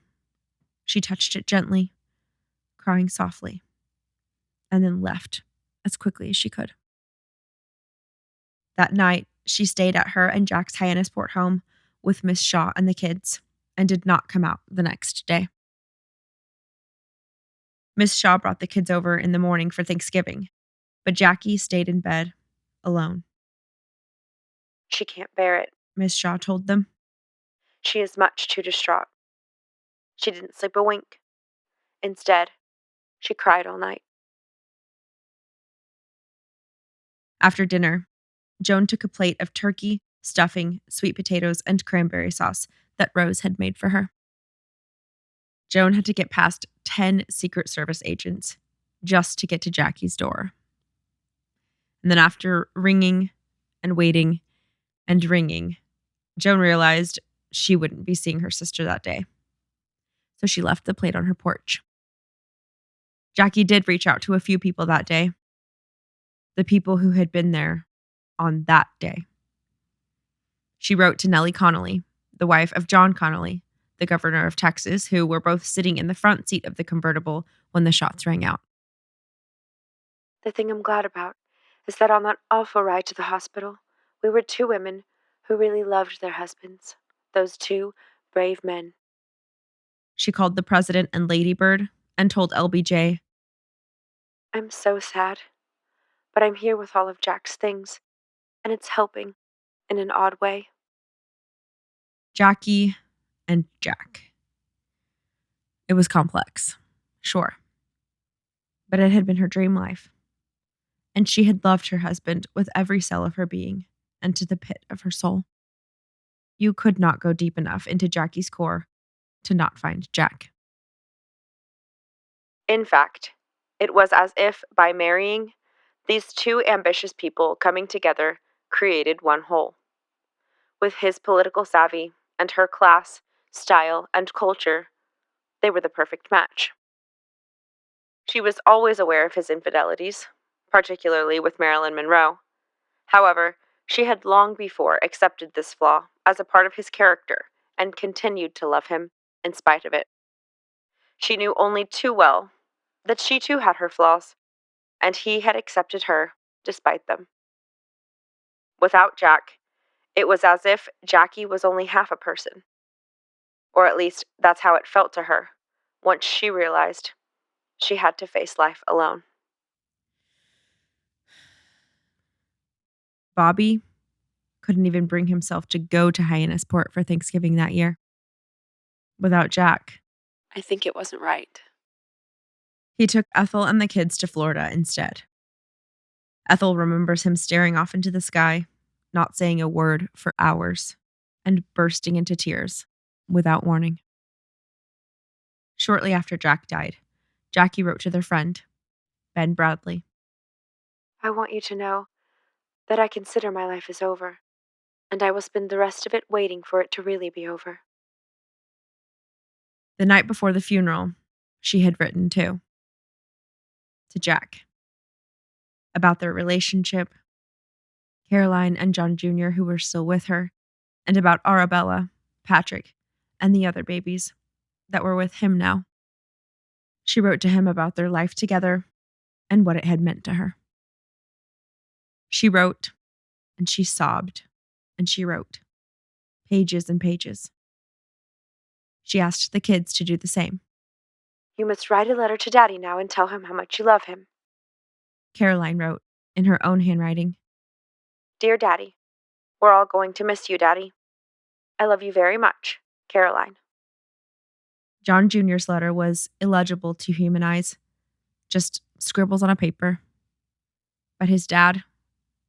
Speaker 2: She touched it gently, crying softly, and then left as quickly as she could. That night, she stayed at her and Jack's Hyannisport home with Miss Shaw and the kids, and did not come out the next day. Miss Shaw brought the kids over in the morning for Thanksgiving, but Jackie stayed in bed, alone.
Speaker 1: She can't bear it.
Speaker 2: Miss Shaw told them.
Speaker 1: She is much too distraught. She didn't sleep a wink. Instead, she cried all night.
Speaker 2: After dinner, Joan took a plate of turkey, stuffing, sweet potatoes, and cranberry sauce that Rose had made for her. Joan had to get past 10 Secret Service agents just to get to Jackie's door. And then after ringing and waiting, and ringing, Joan realized she wouldn't be seeing her sister that day. So she left the plate on her porch. Jackie did reach out to a few people that day. The people who had been there on that day. She wrote to Nellie Connolly, the wife of John Connolly, the governor of Texas, who were both sitting in the front seat of the convertible when the shots rang out.
Speaker 1: The thing I'm glad about is that on that awful ride to the hospital, we were two women who really loved their husbands. Those two brave men.
Speaker 2: She called the president and Lady Bird and told LBJ,
Speaker 1: I'm so sad, but I'm here with all of Jack's things, and it's helping in an odd way.
Speaker 2: Jackie and Jack. It was complex, sure, but it had been her dream life. And she had loved her husband with every cell of her being and to the pit of her soul. You could not go deep enough into Jackie's core to not find Jack.
Speaker 1: In fact, it was as if by marrying, these two ambitious people coming together created one whole. With his political savvy and her class, style, and culture, they were the perfect match. She was always aware of his infidelities, particularly with Marilyn Monroe. However, she had long before accepted this flaw as a part of his character and continued to love him in spite of it. She knew only too well that she too had her flaws, and he had accepted her despite them. Without Jack, it was as if Jackie was only half a person. Or at least that's how it felt to her, once she realized she had to face life alone.
Speaker 2: Bobby couldn't even bring himself to go to Hyannisport for Thanksgiving that year. Without Jack,
Speaker 1: I think it wasn't right.
Speaker 2: he took Ethel and the kids to Florida instead. Ethel remembers him staring off into the sky, not saying a word for hours, and bursting into tears without warning. Shortly after Jack died, Jackie wrote to their friend, Ben Bradley.
Speaker 1: I want you to know that I consider my life is over, and I will spend the rest of it waiting for it to really be over.
Speaker 2: The night before the funeral, she had written too. To Jack. About their relationship, Caroline and John Jr., who were still with her, and about Arabella, Patrick, and the other babies that were with him now. She wrote to him about their life together and what it had meant to her. She wrote, and she sobbed, and she wrote. Pages and pages. She asked the kids to do the same.
Speaker 1: You must write a letter to Daddy now and tell him how much you love him.
Speaker 2: Caroline wrote, in her own handwriting.
Speaker 1: Dear Daddy, we're all going to miss you, Daddy. I love you very much, Caroline.
Speaker 2: John Jr.'s letter was illegible to human eyes, just scribbles on a paper. But his dad,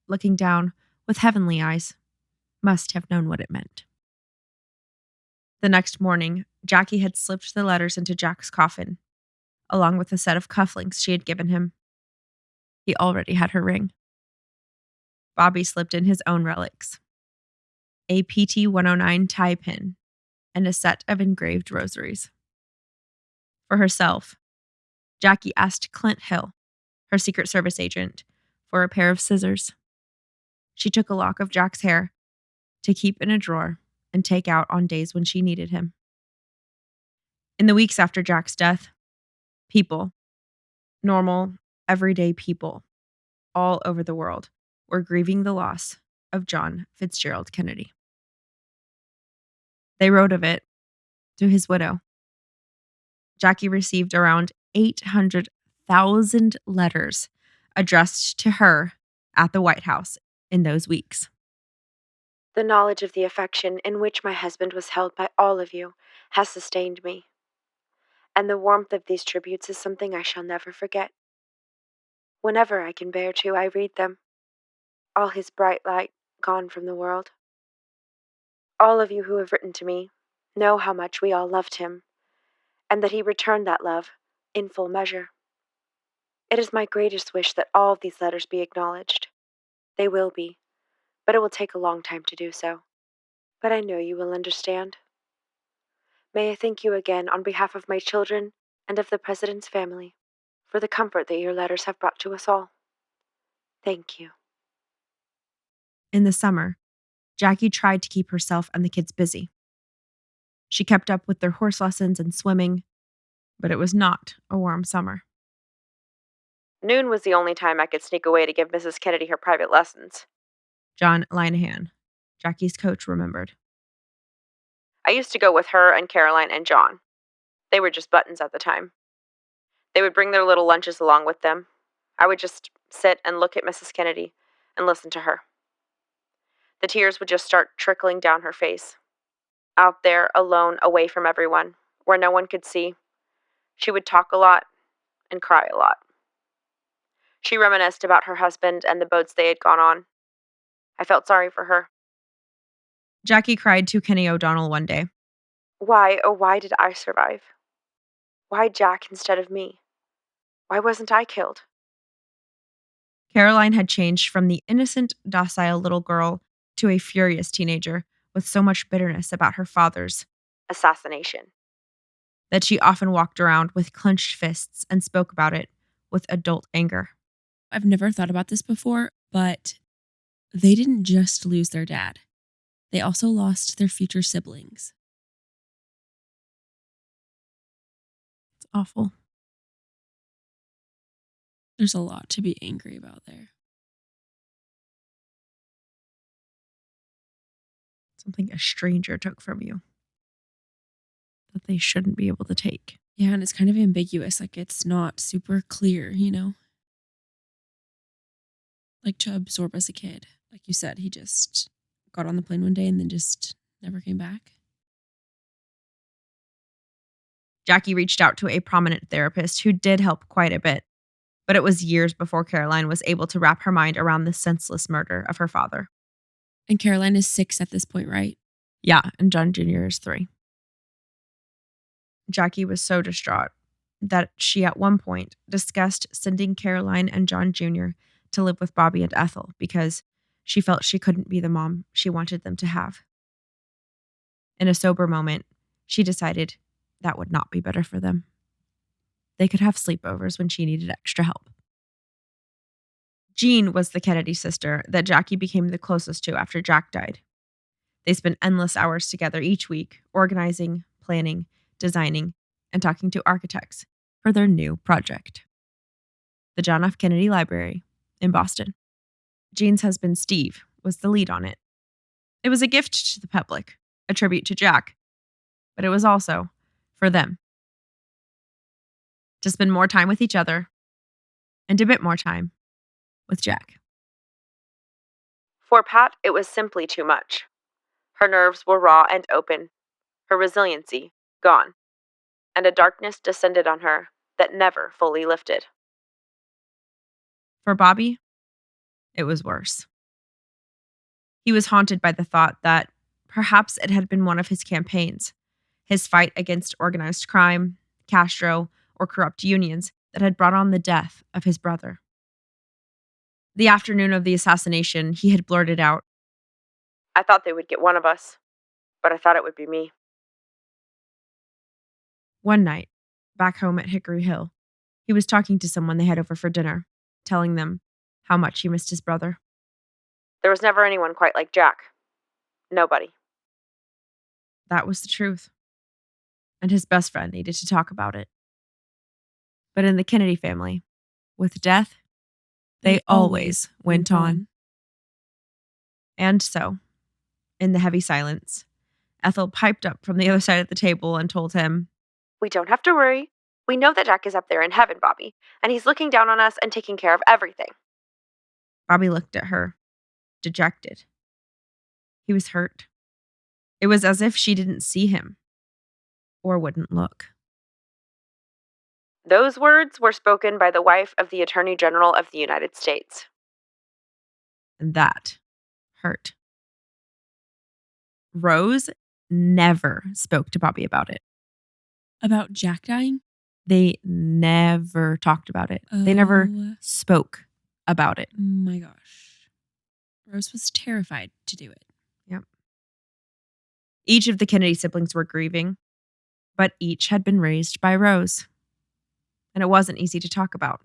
Speaker 2: looking down with heavenly eyes, must have known what it meant. The next morning, Jackie had slipped the letters into Jack's coffin, along with a set of cufflinks she had given him. He already had her ring. Bobby slipped in his own relics, a PT-109 tie pin, and a set of engraved rosaries. For herself, Jackie asked Clint Hill, her Secret Service agent, for a pair of scissors. She took a lock of Jack's hair to keep in a drawer and take out on days when she needed him. In the weeks after Jack's death, people, normal, everyday people, all over the world, were grieving the loss of John Fitzgerald Kennedy. They wrote of it to his widow. Jackie received around 800,000 letters addressed to her at the White House in those weeks.
Speaker 1: The knowledge of the affection in which my husband was held by all of you has sustained me, and the warmth of these tributes is something I shall never forget. Whenever I can bear to, I read them, all his bright light gone from the world. All of you who have written to me know how much we all loved him, and that he returned that love in full measure. It is my greatest wish that all of these letters be acknowledged. They will be, but it will take a long time to do so. But I know you will understand. May I thank you again on behalf of my children and of the President's family for the comfort that your letters have brought to us all. Thank you.
Speaker 2: In the summer, Jackie tried to keep herself and the kids busy. She kept up with their horse lessons and swimming, but it was not a warm summer.
Speaker 1: Noon was the only time I could sneak away to give Mrs. Kennedy her private lessons.
Speaker 2: John Linehan, Jackie's coach, remembered.
Speaker 1: I used to go with her and Caroline and John. They were just buttons at the time. They would bring their little lunches along with them. I would just sit and look at Mrs. Kennedy and listen to her. The tears would just start trickling down her face. Out there, alone, away from everyone, where no one could see, she would talk a lot and cry a lot. She reminisced about her husband and the boats they had gone on. I felt sorry for her.
Speaker 2: Jackie cried to Kenny O'Donnell one day.
Speaker 1: Why, oh why did I survive? Why Jack instead of me? Why wasn't I killed?
Speaker 2: Caroline had changed from the innocent, docile little girl to a furious teenager with so much bitterness about her father's
Speaker 1: assassination
Speaker 2: that she often walked around with clenched fists and spoke about it with adult anger.
Speaker 3: I've never thought about this before, but they didn't just lose their dad. They also lost their future siblings.
Speaker 2: It's awful.
Speaker 3: There's a lot to be angry about there.
Speaker 2: Something a stranger took from you that they shouldn't be able to take.
Speaker 3: Yeah, and it's kind of ambiguous. Like, it's not super clear, you know? Like, to absorb as a kid. Like you said, he just got on the plane one day and then just never came back.
Speaker 2: Jackie reached out to a prominent therapist who did help quite a bit, but it was years before Caroline was able to wrap her mind around the senseless murder of her father.
Speaker 3: And Caroline is 6 at this point, right?
Speaker 2: Yeah, and John Jr. is 3. Jackie was so distraught that she at one point discussed sending Caroline and John Jr. to live with Bobby and Ethel because she felt she couldn't be the mom she wanted them to have. In a sober moment, she decided that would not be better for them. They could have sleepovers when she needed extra help. Jean was the Kennedy sister that Jackie became the closest to after Jack died. They spent endless hours together each week, organizing, planning, designing, and talking to architects for their new project, the John F. Kennedy Library in Boston. Jean's husband, Steve, was the lead on it. It was a gift to the public, a tribute to Jack, but it was also for them to spend more time with each other and a bit more time with Jack.
Speaker 1: For Pat, it was simply too much. Her nerves were raw and open, her resiliency gone, and a darkness descended on her that never fully lifted.
Speaker 2: For Bobby, it was worse. He was haunted by the thought that perhaps it had been one of his campaigns, his fight against organized crime, Castro, or corrupt unions that had brought on the death of his brother. The afternoon of the assassination, he had blurted out,
Speaker 1: I thought they would get one of us, but I thought it would be me.
Speaker 2: One night, back home at Hickory Hill, he was talking to someone they had over for dinner, telling them how much he missed his brother.
Speaker 1: There was never anyone quite like Jack. Nobody.
Speaker 2: That was the truth. And his best friend needed to talk about it. But in the Kennedy family, with death, they always went on. And so, in the heavy silence, Ethel piped up from the other side of the table and told him,
Speaker 1: We don't have to worry. We know that Jack is up there in heaven, Bobby, and he's looking down on us and taking care of everything.
Speaker 2: Bobby looked at her, dejected. He was hurt. It was as if she didn't see him or wouldn't look.
Speaker 1: Those words were spoken by the wife of the Attorney General of the United States.
Speaker 2: And that hurt. Rose never spoke to Bobby about it.
Speaker 3: About Jack dying?
Speaker 2: They never talked about it. They never
Speaker 3: Oh
Speaker 2: spoke about it.
Speaker 3: my gosh. Rose was terrified to do it.
Speaker 2: Yep. Each of the Kennedy siblings were grieving, but each had been raised by Rose. And it wasn't easy to talk about.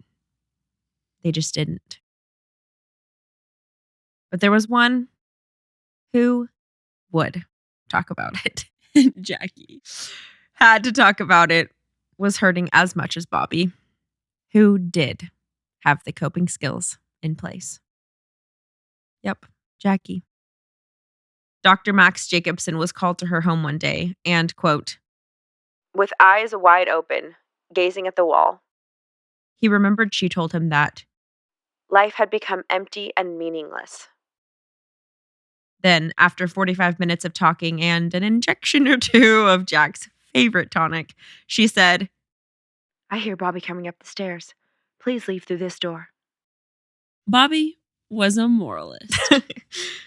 Speaker 2: They just didn't. But there was one who would talk about it.
Speaker 3: Jackie.
Speaker 2: Had to talk about it, was hurting as much as Bobby, who did have the coping skills in place. Yep, Jackie. Dr. Max Jacobson was called to her home one day and, quote, with eyes wide open, gazing at the wall, he remembered she told him that life had become empty and meaningless. Then, after 45 minutes of talking and an injection or two of Jack's favorite tonic, she said, I hear Bobby coming up the stairs. Please leave through this door.
Speaker 3: Bobby was a moralist.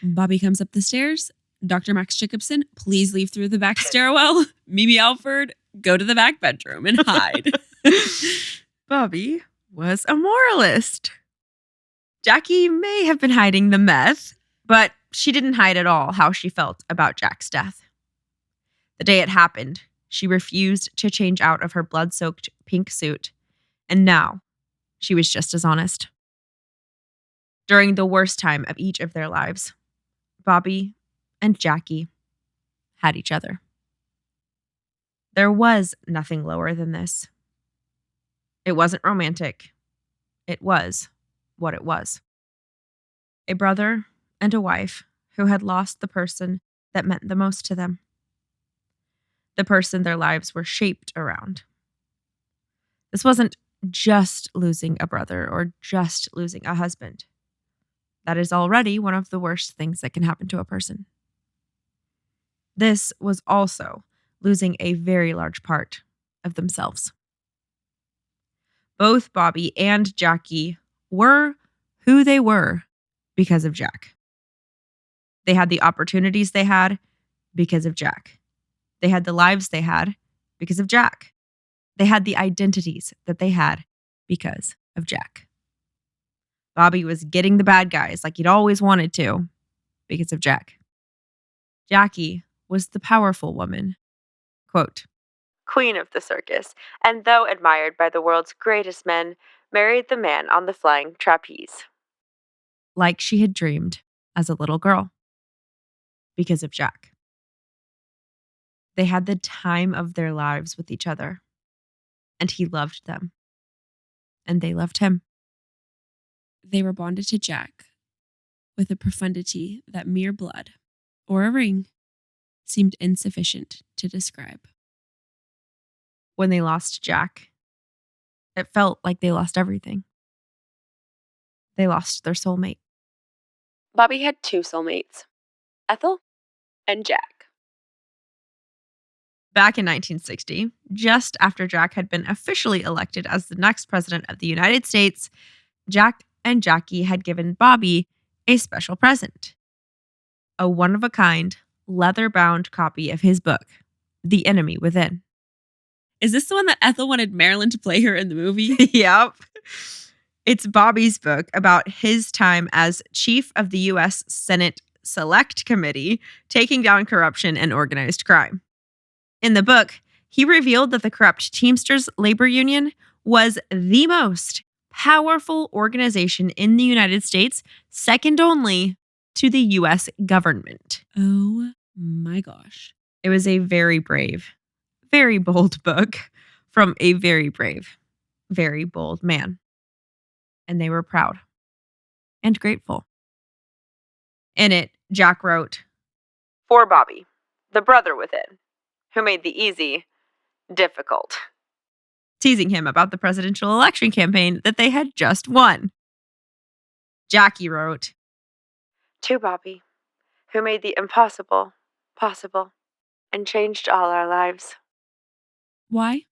Speaker 3: Bobby comes up the stairs. Dr. Max Jacobson, please leave through the back stairwell. Mimi Alford, go to the back bedroom and hide.
Speaker 2: Bobby was a moralist. Jackie may have been hiding the meth, but she didn't hide at all how she felt about Jack's death. The day it happened, she refused to change out of her blood-soaked pink suit, and now she was just as honest. During the worst time of each of their lives, Bobby and Jackie had each other. There was nothing lower than this. It wasn't romantic. It was what it was. A brother and a wife who had lost the person that meant the most to them. The person their lives were shaped around. This wasn't just losing a brother or just losing a husband. That is already one of the worst things that can happen to a person. This was also losing a very large part of themselves. Both Bobby and Jackie were who they were because of Jack. They had the opportunities they had because of Jack. They had the lives they had because of Jack. They had the identities that they had because of Jack. Bobby was getting the bad guys like he'd always wanted to because of Jack. Jackie was the powerful woman. Quote, queen of the circus, and though admired by the world's greatest men, married the man on the flying trapeze. Like she had dreamed as a little girl. Because of Jack. They had the time of their lives with each other. And he loved them. And they loved him.
Speaker 3: They were bonded to Jack with a profundity that mere blood or a ring seemed insufficient to describe.
Speaker 2: When they lost Jack, it felt like they lost everything. They lost their soulmate. Bobby had two soulmates, Ethel and Jack. Back in 1960, just after Jack had been officially elected as the next president of the United States, Jack and Jackie had given Bobby a special present. A one-of-a-kind, leather-bound copy of his book, The Enemy Within.
Speaker 3: Is this the one that Ethel wanted Marilyn to play her in the movie?
Speaker 2: Yep. It's Bobby's book about his time as chief of the U.S. Senate Select Committee, taking down corruption and organized crime. In the book, he revealed that the corrupt Teamsters labor union was the most powerful organization in the United States, second only to the U.S. government.
Speaker 3: Oh my gosh.
Speaker 2: It was a very brave, very bold book from a very brave, very bold man. And they were proud and grateful. In it, Jack wrote, for Bobby, the brother within, who made the easy difficult, teasing him about the presidential election campaign that they had just won. Jackie wrote, to Bobby, who made the impossible possible and changed all our lives.
Speaker 3: Why?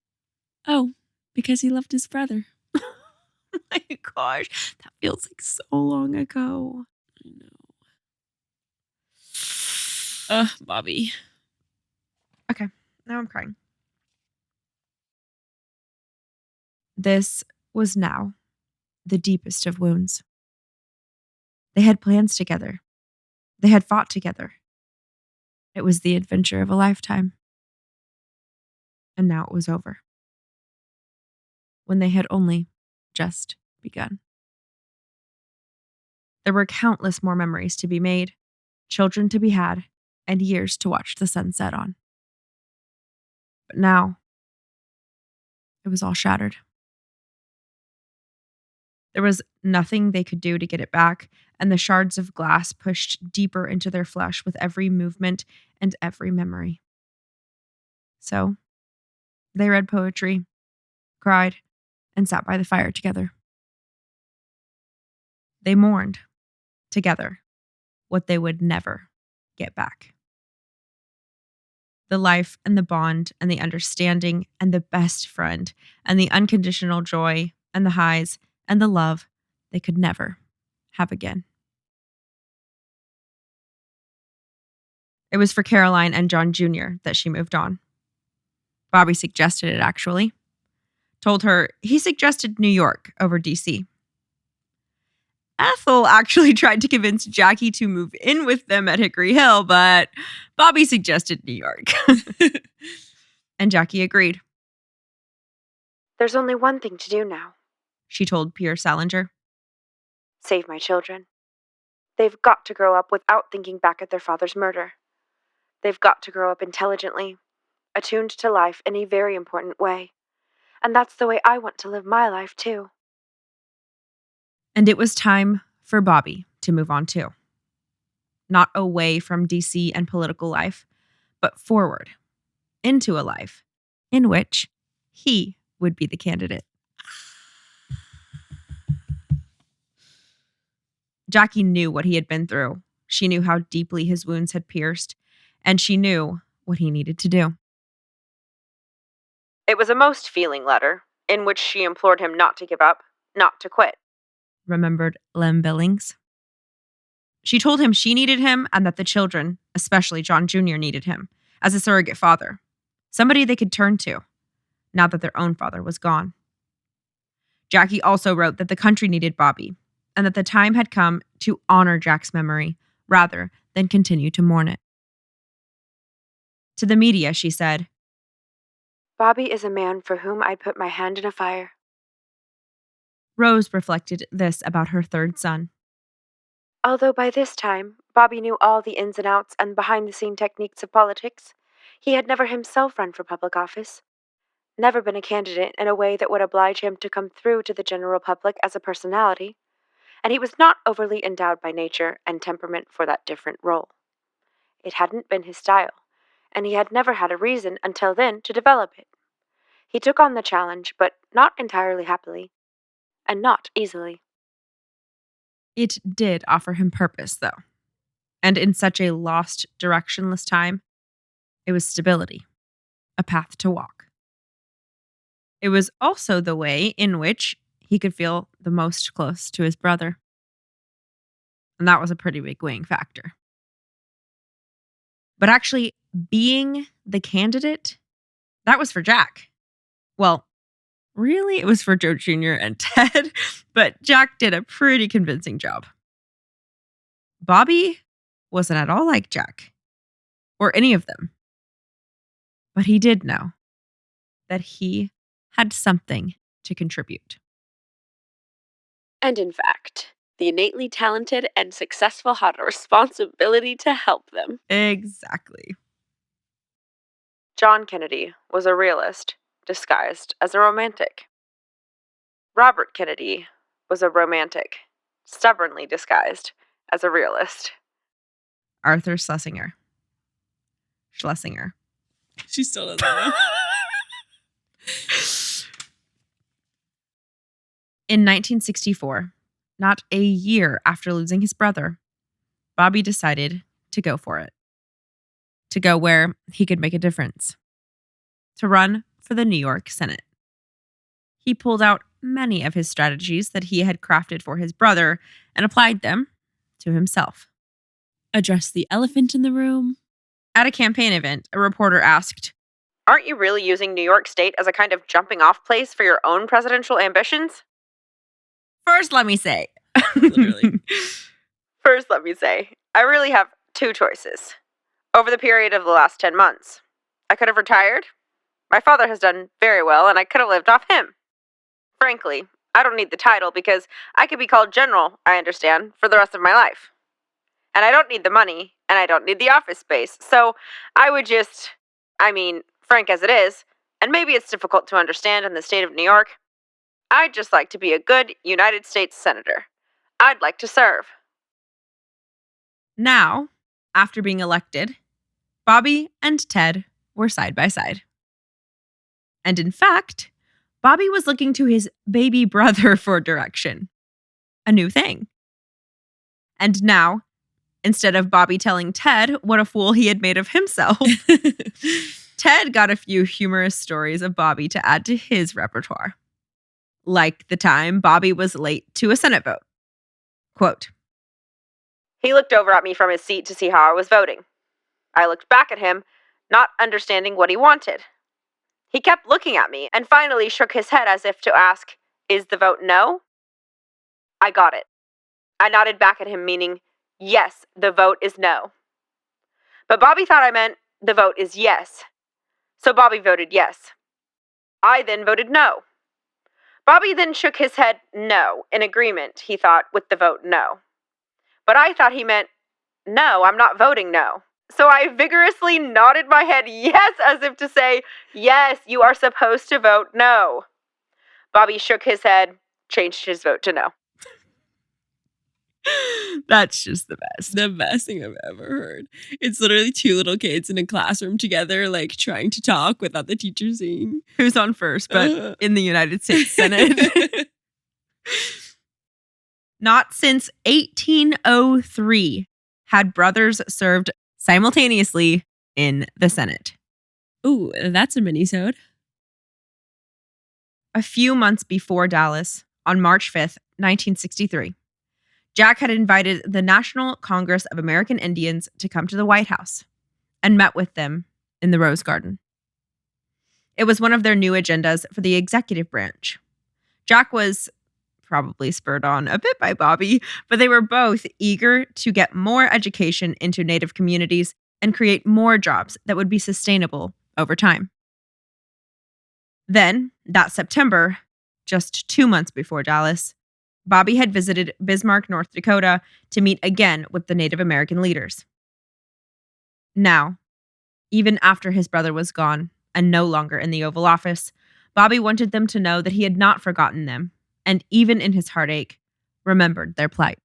Speaker 3: Oh, because he loved his brother.
Speaker 2: Oh my gosh, that feels like so long ago.
Speaker 3: I know. Bobby.
Speaker 2: Okay, now I'm crying. This was now the deepest of wounds. They had plans together They had fought together. It was the adventure of a lifetime. And now it was over. When they had only just begun. There were countless more memories to be made, children to be had, and years to watch the sun set on. But now, it was all shattered. There was nothing they could do to get it back, and the shards of glass pushed deeper into their flesh with every movement and every memory. So, they read poetry, cried, and sat by the fire together. They mourned, together, what they would never get back. The life and the bond and the understanding and the best friend and the unconditional joy and the highs and the love they could never have again. It was for Caroline and John Jr. that she moved on. Bobby suggested it, actually. Told her he suggested New York over DC. Ethel actually tried to convince Jackie to move in with them at Hickory Hill, but Bobby suggested New York. And Jackie agreed.
Speaker 1: There's only one thing to do now,
Speaker 2: She told Pierre Salinger.
Speaker 1: save my children. They've got to grow up without thinking back at their father's murder. They've got to grow up intelligently, attuned to life in a very important way. And that's the way I want to live my life, too.
Speaker 2: And it was time for Bobby to move on too. Not away from DC and political life, but forward into a life in which he would be the candidate. Jackie knew what he had been through. She knew how deeply his wounds had pierced, and she knew what he needed to do.
Speaker 1: It was a most feeling letter, in which she implored him not to give up, not to quit.
Speaker 2: Remembered Lem Billings. She told him she needed him and that the children, especially John Jr., needed him as a surrogate father, somebody they could turn to, now that their own father was gone. Jackie also wrote that the country needed Bobby and that the time had come to honor Jack's memory rather than continue to mourn it. To the media, she said,
Speaker 1: Bobby is a man for whom I'd put my hand in a fire.
Speaker 2: Rose reflected this about her third son.
Speaker 1: Although by this time, Bobby knew all the ins and outs and behind-the-scene techniques of politics, he had never himself run for public office, never been a candidate in a way that would oblige him to come through to the general public as a personality, and he was not overly endowed by nature and temperament for that different role. It hadn't been his style, and he had never had a reason until then to develop it. He took on the challenge, but not entirely happily, and not easily.
Speaker 2: It did offer him purpose, though. And in such a lost, directionless time, it was stability, a path to walk. It was also the way in which he could feel the most close to his brother. And that was a pretty big weighing factor. But actually, being the candidate, that was for Jack. Well, really, it was for Joe Jr. and Ted, but Jack did a pretty convincing job. Bobby wasn't at all like Jack, or any of them. But he did know that he had something to contribute.
Speaker 1: And in fact, the innately talented and successful had a responsibility to help them.
Speaker 2: Exactly.
Speaker 1: John Kennedy was a realist disguised as a romantic. Robert Kennedy was a romantic, stubbornly disguised as a realist.
Speaker 2: Arthur Schlesinger.
Speaker 3: She still doesn't know.
Speaker 2: In 1964, not a year after losing his brother, Bobby decided to go for it. To go where he could make a difference. To run for the New York Senate. He pulled out many of his strategies that he had crafted for his brother and applied them to himself.
Speaker 3: Address the elephant in the room.
Speaker 2: At a campaign event, a reporter asked,
Speaker 1: Aren't you really using New York State as a kind of jumping-off place for your own presidential ambitions?
Speaker 2: First, let me say.
Speaker 3: Literally.
Speaker 1: First, let me say, I really have two choices. Over the period of the last 10 months, I could have retired. My father has done very well, and I could have lived off him. Frankly, I don't need the title because I could be called General, I understand, for the rest of my life. And I don't need the money, and I don't need the office space, so I would just, frank as it is, and maybe it's difficult to understand in the state of New York, I'd just like to be a good United States Senator. I'd like to serve.
Speaker 2: Now, after being elected, Bobby and Ted were side by side. And in fact, Bobby was looking to his baby brother for direction. A new thing. And now, instead of Bobby telling Ted what a fool he had made of himself, Ted got a few humorous stories of Bobby to add to his repertoire. Like the time Bobby was late to a Senate vote. Quote,
Speaker 1: He looked over at me from his seat to see how I was voting. I looked back at him, not understanding what he wanted. He kept looking at me and finally shook his head as if to ask, Is the vote no? I got it. I nodded back at him, meaning, yes, the vote is no. But Bobby thought I meant, the vote is yes. So Bobby voted yes. I then voted no. Bobby then shook his head no, in agreement, he thought, with the vote no. But I thought he meant, no, I'm not voting no. So I vigorously nodded my head yes, as if to say, yes, you are supposed to vote no. Bobby shook his head, changed his vote to no.
Speaker 2: That's just the best.
Speaker 3: The best thing I've ever heard. It's literally two little kids in a classroom together, like trying to talk without the teacher seeing
Speaker 2: Who's on first, but in the United States Senate. Not since 1803 had brothers served simultaneously in the Senate.
Speaker 3: Ooh, that's a minisode.
Speaker 2: A few months before Dallas, on March 5th, 1963, Jack had invited the National Congress of American Indians to come to the White House and met with them in the Rose Garden. It was one of their new agendas for the executive branch. Jack was probably spurred on a bit by Bobby, but they were both eager to get more education into Native communities and create more jobs that would be sustainable over time. Then, that September, just 2 months before Dallas, Bobby had visited Bismarck, North Dakota to meet again with the Native American leaders. Now, even after his brother was gone and no longer in the Oval Office, Bobby wanted them to know that he had not forgotten them, and even in his heartache, remembered their plight.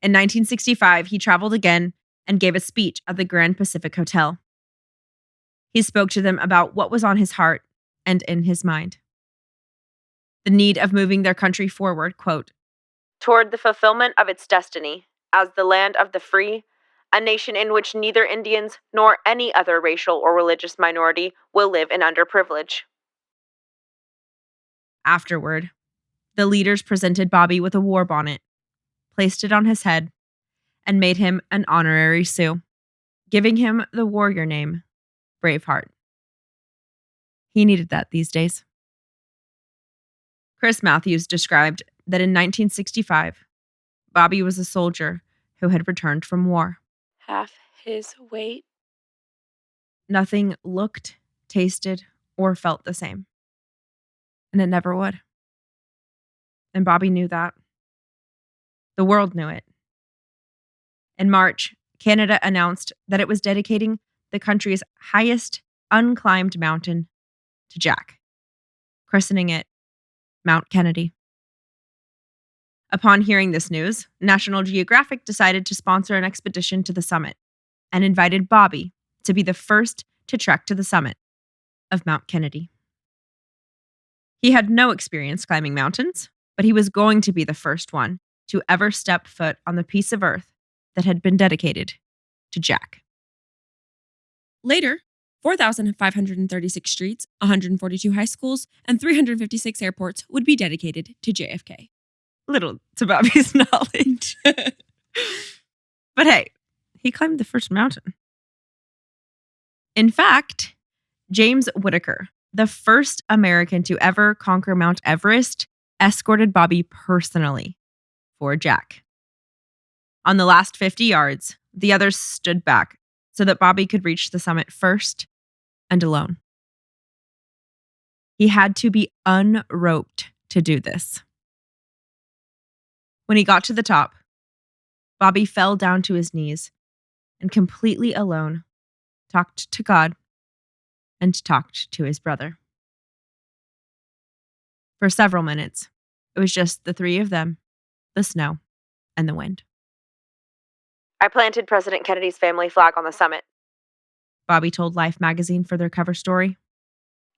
Speaker 2: In 1965, he traveled again and gave a speech at the Grand Pacific Hotel. He spoke to them about what was on his heart and in his mind. The need of moving their country forward, quote,
Speaker 1: toward the fulfillment of its destiny as the land of the free, a nation in which neither Indians nor any other racial or religious minority will live in underprivilege.
Speaker 2: Afterward, the leaders presented Bobby with a war bonnet, placed it on his head, and made him an honorary Sioux, giving him the warrior name, Braveheart. He needed that these days. Chris Matthews described that in 1965, Bobby was a soldier who had returned from war.
Speaker 1: Half his weight.
Speaker 2: Nothing looked, tasted, or felt the same. And it never would. And Bobby knew that. The world knew it. In March, Canada announced that it was dedicating the country's highest unclimbed mountain to Jack, christening it Mount Kennedy. Upon hearing this news, National Geographic decided to sponsor an expedition to the summit and invited Bobby to be the first to trek to the summit of Mount Kennedy. He had no experience climbing mountains, but he was going to be the first one to ever step foot on the piece of earth that had been dedicated to Jack.
Speaker 3: Later, 4,536 streets, 142 high schools, and 356 airports would be dedicated to JFK.
Speaker 2: Little to Bobby's knowledge. But hey, he climbed the first mountain. In fact, James Whittaker, the first American to ever conquer Mount Everest, escorted Bobby personally for Jack. On the last 50 yards, the others stood back so that Bobby could reach the summit first and alone. He had to be unroped to do this. When he got to the top, Bobby fell down to his knees and completely alone talked to God and talked to his brother. For several minutes, it was just the three of them, the snow, and the wind.
Speaker 1: I planted President Kennedy's family flag on the summit.
Speaker 2: Bobby told Life magazine for their cover story.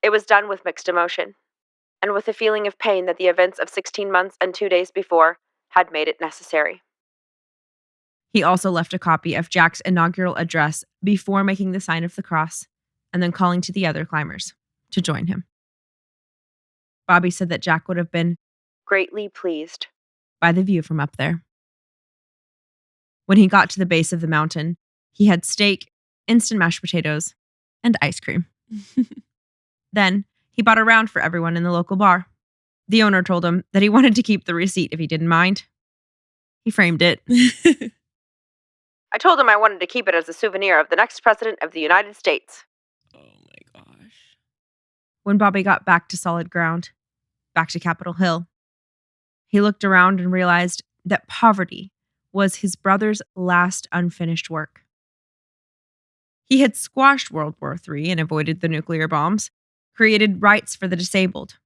Speaker 1: It was done with mixed emotion, and with a feeling of pain that the events of 16 months and 2 days before had made it necessary.
Speaker 2: He also left a copy of Jack's inaugural address before making the sign of the cross and then calling to the other climbers to join him. Bobby said that Jack would have been
Speaker 1: greatly pleased
Speaker 2: by the view from up there. When he got to the base of the mountain, he had steak, instant mashed potatoes, and ice cream. Then he bought a round for everyone in the local bar. The owner told him that he wanted to keep the receipt if he didn't mind. He framed it.
Speaker 1: I told him I wanted to keep it as a souvenir of the next president of the United States.
Speaker 3: Oh my gosh.
Speaker 2: When Bobby got back to solid ground, back to Capitol Hill, he looked around and realized that poverty was his brother's last unfinished work. He had squashed World War III and avoided the nuclear bombs, created rights for the disabled,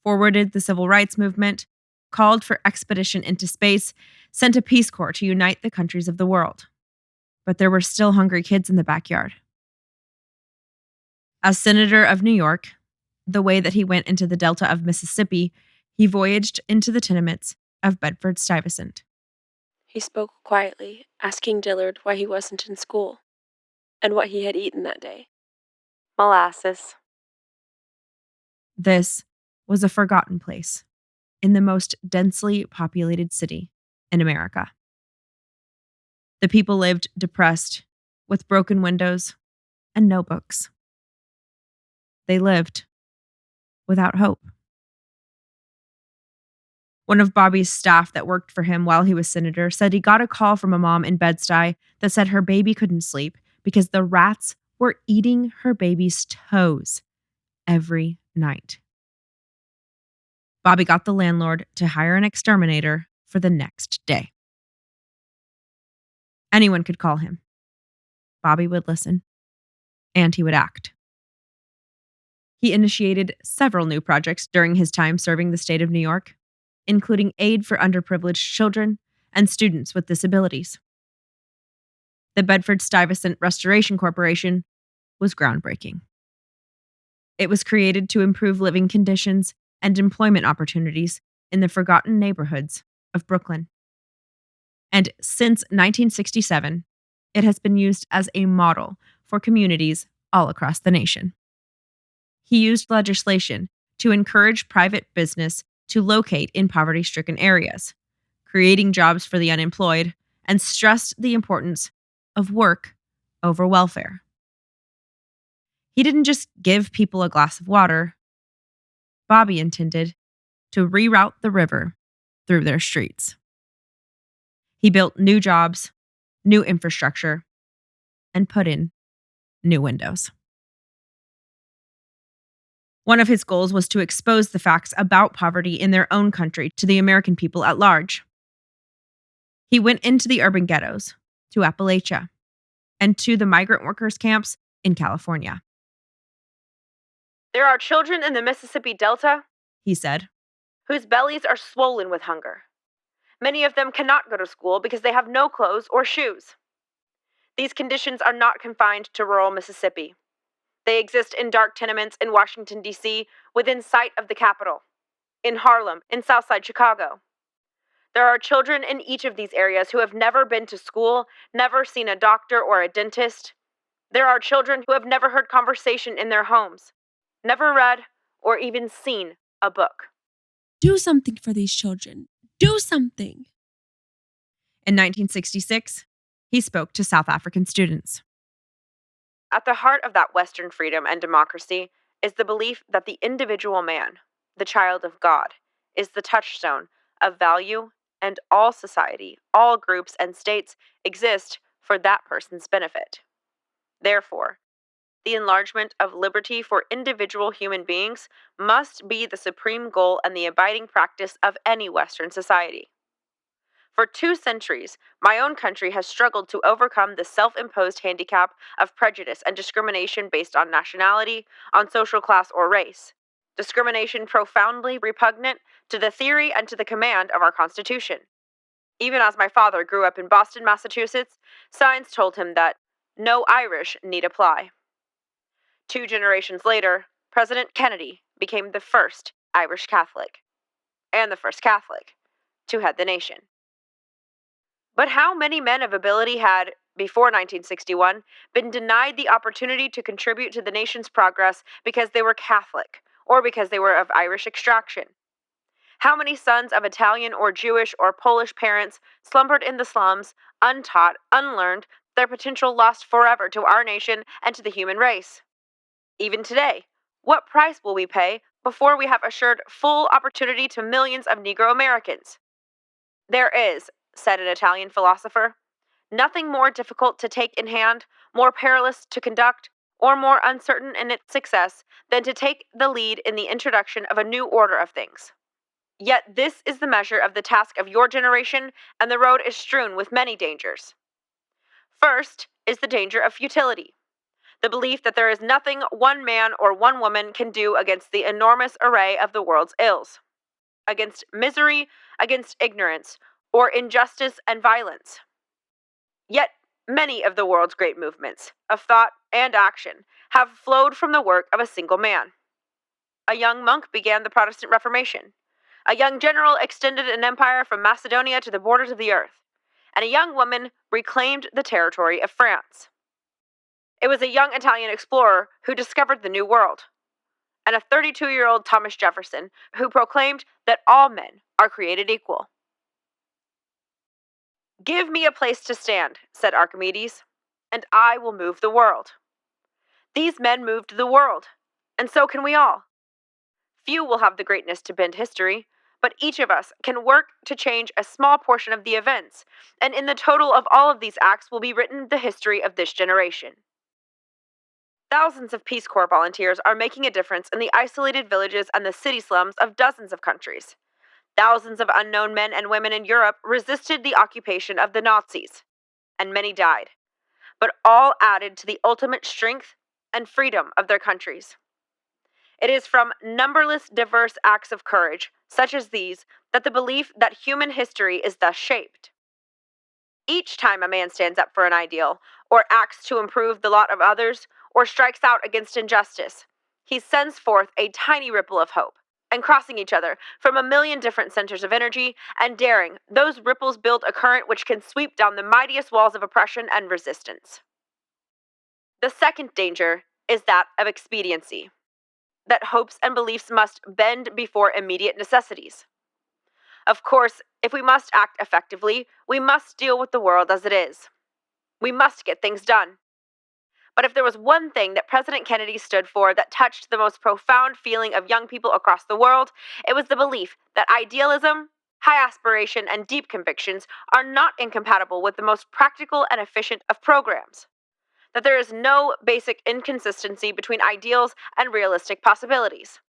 Speaker 2: forwarded the civil rights movement, called for expedition into space, sent a Peace Corps to unite the countries of the world. But there were still hungry kids in the backyard. As Senator of New York, the way that he went into the Delta of Mississippi, he voyaged into the tenements of Bedford-Stuyvesant.
Speaker 7: He spoke quietly, asking Dillard why he wasn't in school and what he had eaten that day.
Speaker 1: Molasses.
Speaker 2: This was a forgotten place in the most densely populated city in America. The people lived depressed, with broken windows and no books. They lived without hope. One of Bobby's staff that worked for him while he was senator said he got a call from a mom in Bed-Stuy that said her baby couldn't sleep because the rats were eating her baby's toes every night. Bobby got the landlord to hire an exterminator for the next day. Anyone could call him. Bobby would listen, and he would act. He initiated several new projects during his time serving the state of New York, including aid for underprivileged children and students with disabilities. The Bedford-Stuyvesant Restoration Corporation was groundbreaking. It was created to improve living conditions and employment opportunities in the forgotten neighborhoods of Brooklyn. And since 1967, it has been used as a model for communities all across the nation. He used legislation to encourage private business to locate in poverty-stricken areas, creating jobs for the unemployed, and stressed the importance of work over welfare. He didn't just give people a glass of water. Bobby intended to reroute the river through their streets. He built new jobs, new infrastructure, and put in new windows. One of his goals was to expose the facts about poverty in their own country to the American people at large. He went into the urban ghettos, to Appalachia, and to the migrant workers' camps in California.
Speaker 1: There are children in the Mississippi Delta,
Speaker 2: He said,
Speaker 1: whose bellies are swollen with hunger. Many of them cannot go to school because they have no clothes or shoes. These conditions are not confined to rural Mississippi. They exist in dark tenements in Washington, D.C., within sight of the Capitol, in Harlem, in Southside Chicago. There are children in each of these areas who have never been to school, never seen a doctor or a dentist. There are children who have never heard conversation in their homes, never read or even seen a book.
Speaker 3: Do something for these children. Do something.
Speaker 2: In 1966, he spoke to South African students.
Speaker 1: At the heart of that Western freedom and democracy is the belief that the individual man, the child of God, is the touchstone of value and all society, all groups and states exist for that person's benefit. Therefore, the enlargement of liberty for individual human beings must be the supreme goal and the abiding practice of any Western society. For 2 centuries, my own country has struggled to overcome the self-imposed handicap of prejudice and discrimination based on nationality, on social class, or race. Discrimination profoundly repugnant to the theory and to the command of our Constitution. Even as my father grew up in Boston, Massachusetts, signs told him that no Irish need apply. 2 generations later, President Kennedy became the first Irish Catholic, and the first Catholic, to head the nation. But how many men of ability had, before 1961, been denied the opportunity to contribute to the nation's progress because they were Catholic, or because they were of Irish extraction? How many sons of Italian or Jewish or Polish parents slumbered in the slums, untaught, unlearned, their potential lost forever to our nation and to the human race? Even today, what price will we pay before we have assured full opportunity to millions of Negro Americans? There is, said an Italian philosopher, nothing more difficult to take in hand, more perilous to conduct, or more uncertain in its success than to take the lead in the introduction of a new order of things. Yet this is the measure of the task of your generation, and the road is strewn with many dangers. First is the danger of futility, the belief that there is nothing one man or one woman can do against the enormous array of the world's ills, against misery, against ignorance, or injustice and violence. Yet many of the world's great movements of thought and action have flowed from the work of a single man. A young monk began the Protestant Reformation. A young general extended an empire from Macedonia to the borders of the earth, and a young woman reclaimed the territory of France. It was a young Italian explorer who discovered the New World, and a 32-year-old Thomas Jefferson who proclaimed that all men are created equal. "Give me a place to stand," said Archimedes, "and I will move the world." These men moved the world, and so can we all. Few will have the greatness to bend history, but each of us can work to change a small portion of the events, and in the total of all of these acts will be written the history of this generation. Thousands of Peace Corps volunteers are making a difference in the isolated villages and the city slums of dozens of countries. Thousands of unknown men and women in Europe resisted the occupation of the Nazis, and many died, but all added to the ultimate strength and freedom of their countries. It is from numberless diverse acts of courage, such as these, that the belief that human history is thus shaped. Each time a man stands up for an ideal, or acts to improve the lot of others, or strikes out against injustice, he sends forth a tiny ripple of hope, and crossing each other from a million different centers of energy, and daring, those ripples build a current which can sweep down the mightiest walls of oppression and resistance. The second danger is that of expediency, that hopes and beliefs must bend before immediate necessities. Of course, if we must act effectively, we must deal with the world as it is. We must get things done. But if there was one thing that President Kennedy stood for that touched the most profound feeling of young people across the world, it was the belief that idealism, high aspiration, and deep convictions are not incompatible with the most practical and efficient of programs. That there is no basic inconsistency between ideals and realistic possibilities.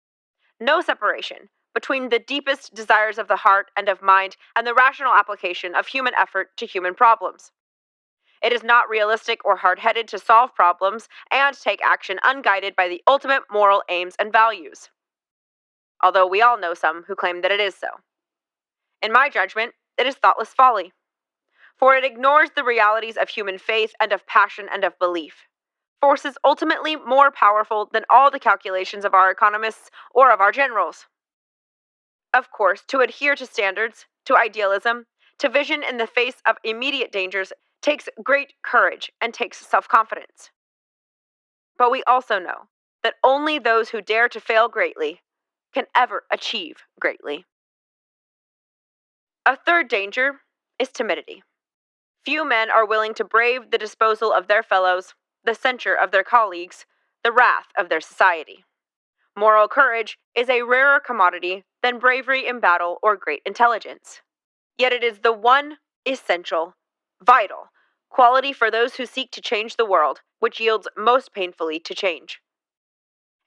Speaker 1: No separation between the deepest desires of the heart and of mind and the rational application of human effort to human problems. It is not realistic or hard-headed to solve problems and take action unguided by the ultimate moral aims and values, although we all know some who claim that it is so. In my judgment, it is thoughtless folly, for it ignores the realities of human faith and of passion and of belief, forces ultimately more powerful than all the calculations of our economists or of our generals. Of course, to adhere to standards, to idealism, to vision in the face of immediate dangers takes great courage and takes self-confidence. But we also know that only those who dare to fail greatly can ever achieve greatly. A third danger is timidity. Few men are willing to brave the disposal of their fellows, the censure of their colleagues, the wrath of their society. Moral courage is a rarer commodity than bravery in battle or great intelligence. Yet it is the one essential, vital quality for those who seek to change the world, which yields most painfully to change.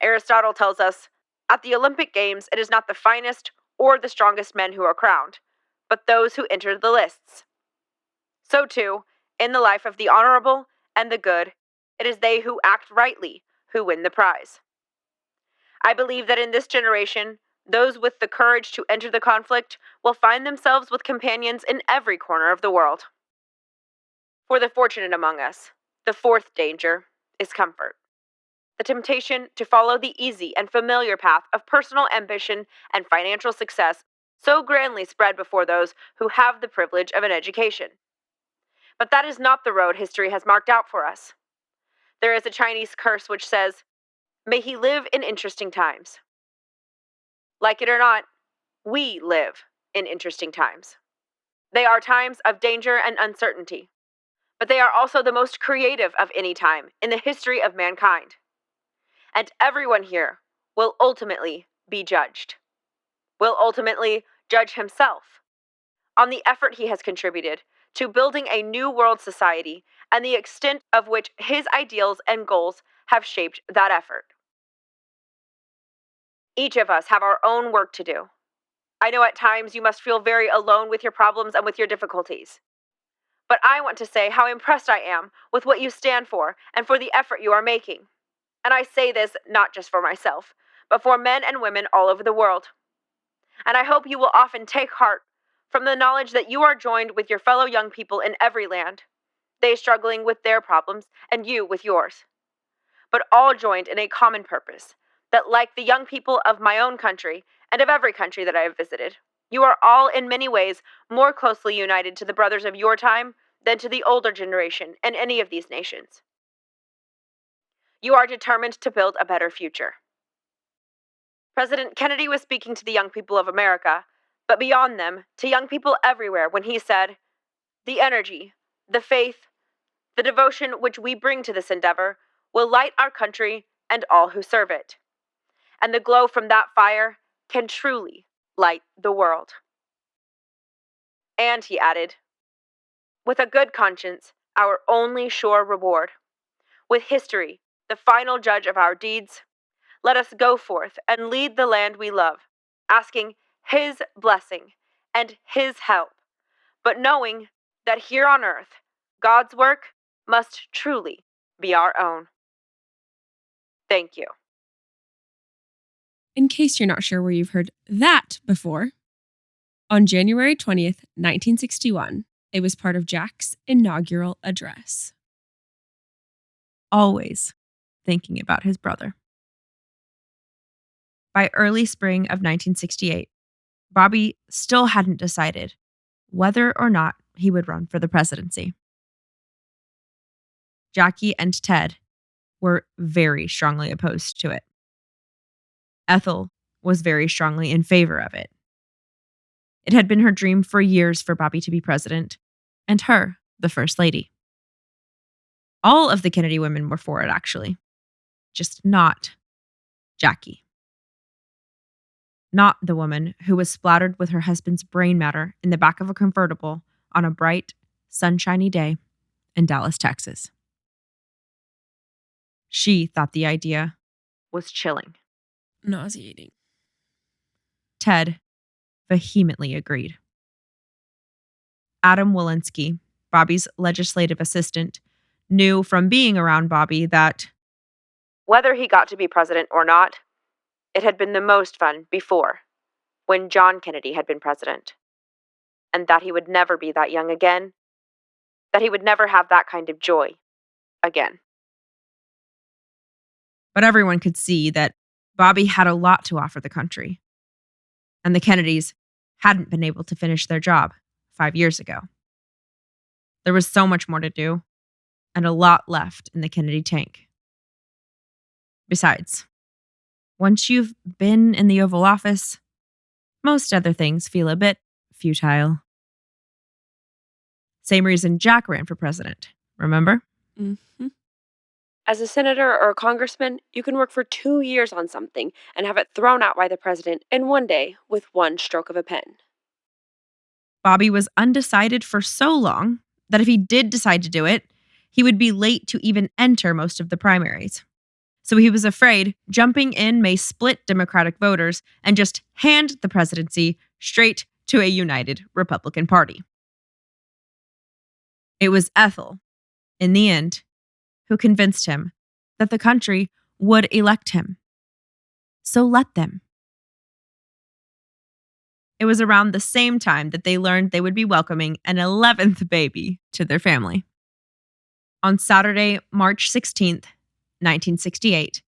Speaker 1: Aristotle tells us, at the Olympic Games, it is not the finest or the strongest men who are crowned, but those who enter the lists. So too, in the life of the honorable and the good, it is they who act rightly who win the prize. I believe that in this generation, those with the courage to enter the conflict will find themselves with companions in every corner of the world. For the fortunate among us, the fourth danger is comfort. The temptation to follow the easy and familiar path of personal ambition and financial success so grandly spread before those who have the privilege of an education. But that is not the road history has marked out for us. There is a Chinese curse which says, "May he live in interesting times." Like it or not, we live in interesting times. They are times of danger and uncertainty, but they are also the most creative of any time in the history of mankind. And everyone here will ultimately be judged. Will ultimately judge himself on the effort he has contributed to building a new world society and the extent of which his ideals and goals have shaped that effort. Each of us have our own work to do. I know at times you must feel very alone with your problems and with your difficulties. But I want to say how impressed I am with what you stand for and for the effort you are making. And I say this not just for myself, but for men and women all over the world. And I hope you will often take heart from the knowledge that you are joined with your fellow young people in every land, they struggling with their problems and you with yours, but all joined in a common purpose, that like the young people of my own country and of every country that I have visited, you are all in many ways more closely united to the brothers of your time than to the older generation in any of these nations. You are determined to build a better future. President Kennedy was speaking to the young people of America, but beyond them, to young people everywhere when he said, "The energy, the faith, the devotion which we bring to this endeavor will light our country and all who serve it. And the glow from that fire can truly light the world." And he added, "With a good conscience, our only sure reward, with history, the final judge of our deeds, let us go forth and lead the land we love, asking his blessing and his help, but knowing that here on earth, God's work must truly be our own." Thank you.
Speaker 3: In case you're not sure where you've heard that before, on January 20th, 1961, it was part of Jack's inaugural address.
Speaker 2: Always thinking about his brother. By early spring of 1968, Bobby still hadn't decided whether or not he would run for the presidency. Jackie and Ted were very strongly opposed to it. Ethel was very strongly in favor of it. It had been her dream for years for Bobby to be president, and her the first lady. All of the Kennedy women were for it, actually. Just not Jackie. Not the woman who was splattered with her husband's brain matter in the back of a convertible on a bright, sunshiny day in Dallas, Texas. She thought the idea was chilling.
Speaker 3: Nauseating.
Speaker 2: Ted vehemently agreed. Adam Walensky, Bobby's legislative assistant, knew from being around Bobby that
Speaker 1: whether he got to be president or not, it had been the most fun before, when John Kennedy had been president, and that he would never be that young again, that he would never have that kind of joy again.
Speaker 2: But everyone could see that Bobby had a lot to offer the country, and the Kennedys hadn't been able to finish their job 5 years ago. There was so much more to do, and a lot left in the Kennedy tank. Besides, once you've been in the Oval Office, most other things feel a bit futile. Same reason Jack ran for president, remember?
Speaker 3: Mm-hmm.
Speaker 7: As a senator or a congressman, you can work for 2 years on something and have it thrown out by the president in one day with one stroke of a pen.
Speaker 2: Bobby was undecided for so long that if he did decide to do it, he would be late to even enter most of the primaries. So he was afraid jumping in may split Democratic voters and just hand the presidency straight to a united Republican Party. It was Ethel, in the end, who convinced him that the country would elect him. So let them. It was around the same time that they learned they would be welcoming an 11th baby to their family. On Saturday, March 16th, 1968,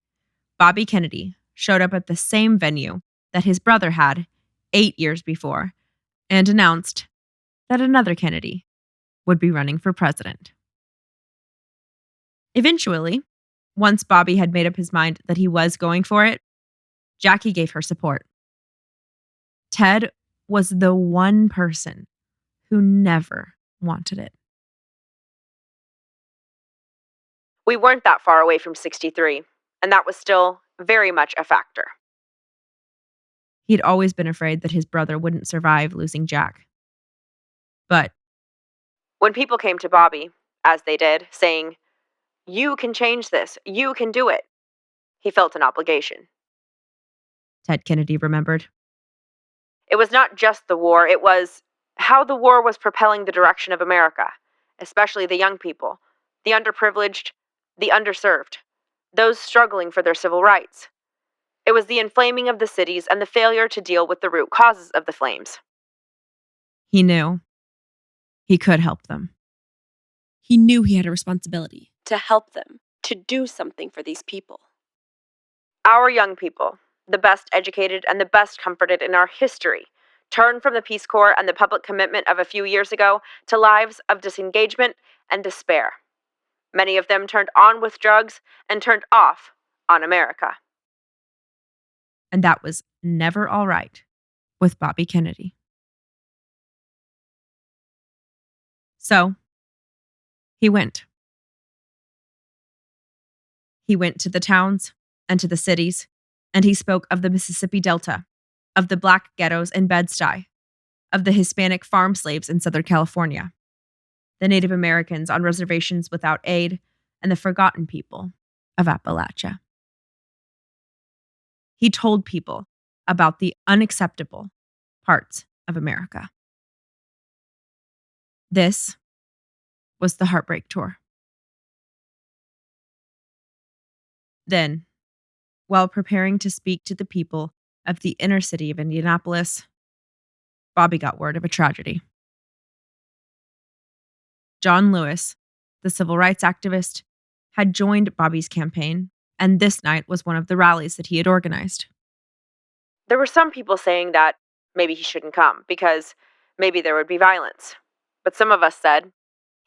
Speaker 2: Bobby Kennedy showed up at the same venue that his brother had 8 years before and announced that another Kennedy would be running for president. Eventually, once Bobby had made up his mind that he was going for it, Jackie gave her support. Ted was the one person who never wanted it.
Speaker 1: We weren't that far away from 63, and that was still very much a factor.
Speaker 2: He'd always been afraid that his brother wouldn't survive losing Jack. But
Speaker 1: when people came to Bobby, as they did, saying, "You can change this, you can do it," he felt an obligation.
Speaker 2: Ted Kennedy remembered.
Speaker 1: It was not just the war, it was how the war was propelling the direction of America, especially the young people, the underprivileged, the underserved, those struggling for their civil rights. It was the inflaming of the cities and the failure to deal with the root causes of the flames.
Speaker 2: He knew he could help them.
Speaker 3: He knew he had a responsibility.
Speaker 7: To help them, to do something for these people.
Speaker 1: Our young people, the best educated and the best comforted in our history, turned from the Peace Corps and the public commitment of a few years ago to lives of disengagement and despair. Many of them turned on with drugs and turned off on America.
Speaker 2: And that was never all right with Bobby Kennedy. So, he went. He went to the towns and to the cities, and he spoke of the Mississippi Delta, of the black ghettos in Bed-Stuy, of the Hispanic farm slaves in Southern California, the Native Americans on reservations without aid, and the forgotten people of Appalachia. He told people about the unacceptable parts of America. This was the Heartbreak Tour. Then, while preparing to speak to the people of the inner city of Indianapolis, Bobby got word of a tragedy. John Lewis, the civil rights activist, had joined Bobby's campaign, and this night was one of the rallies that he had organized.
Speaker 1: There were some people saying that maybe he shouldn't come because maybe there would be violence. But some of us said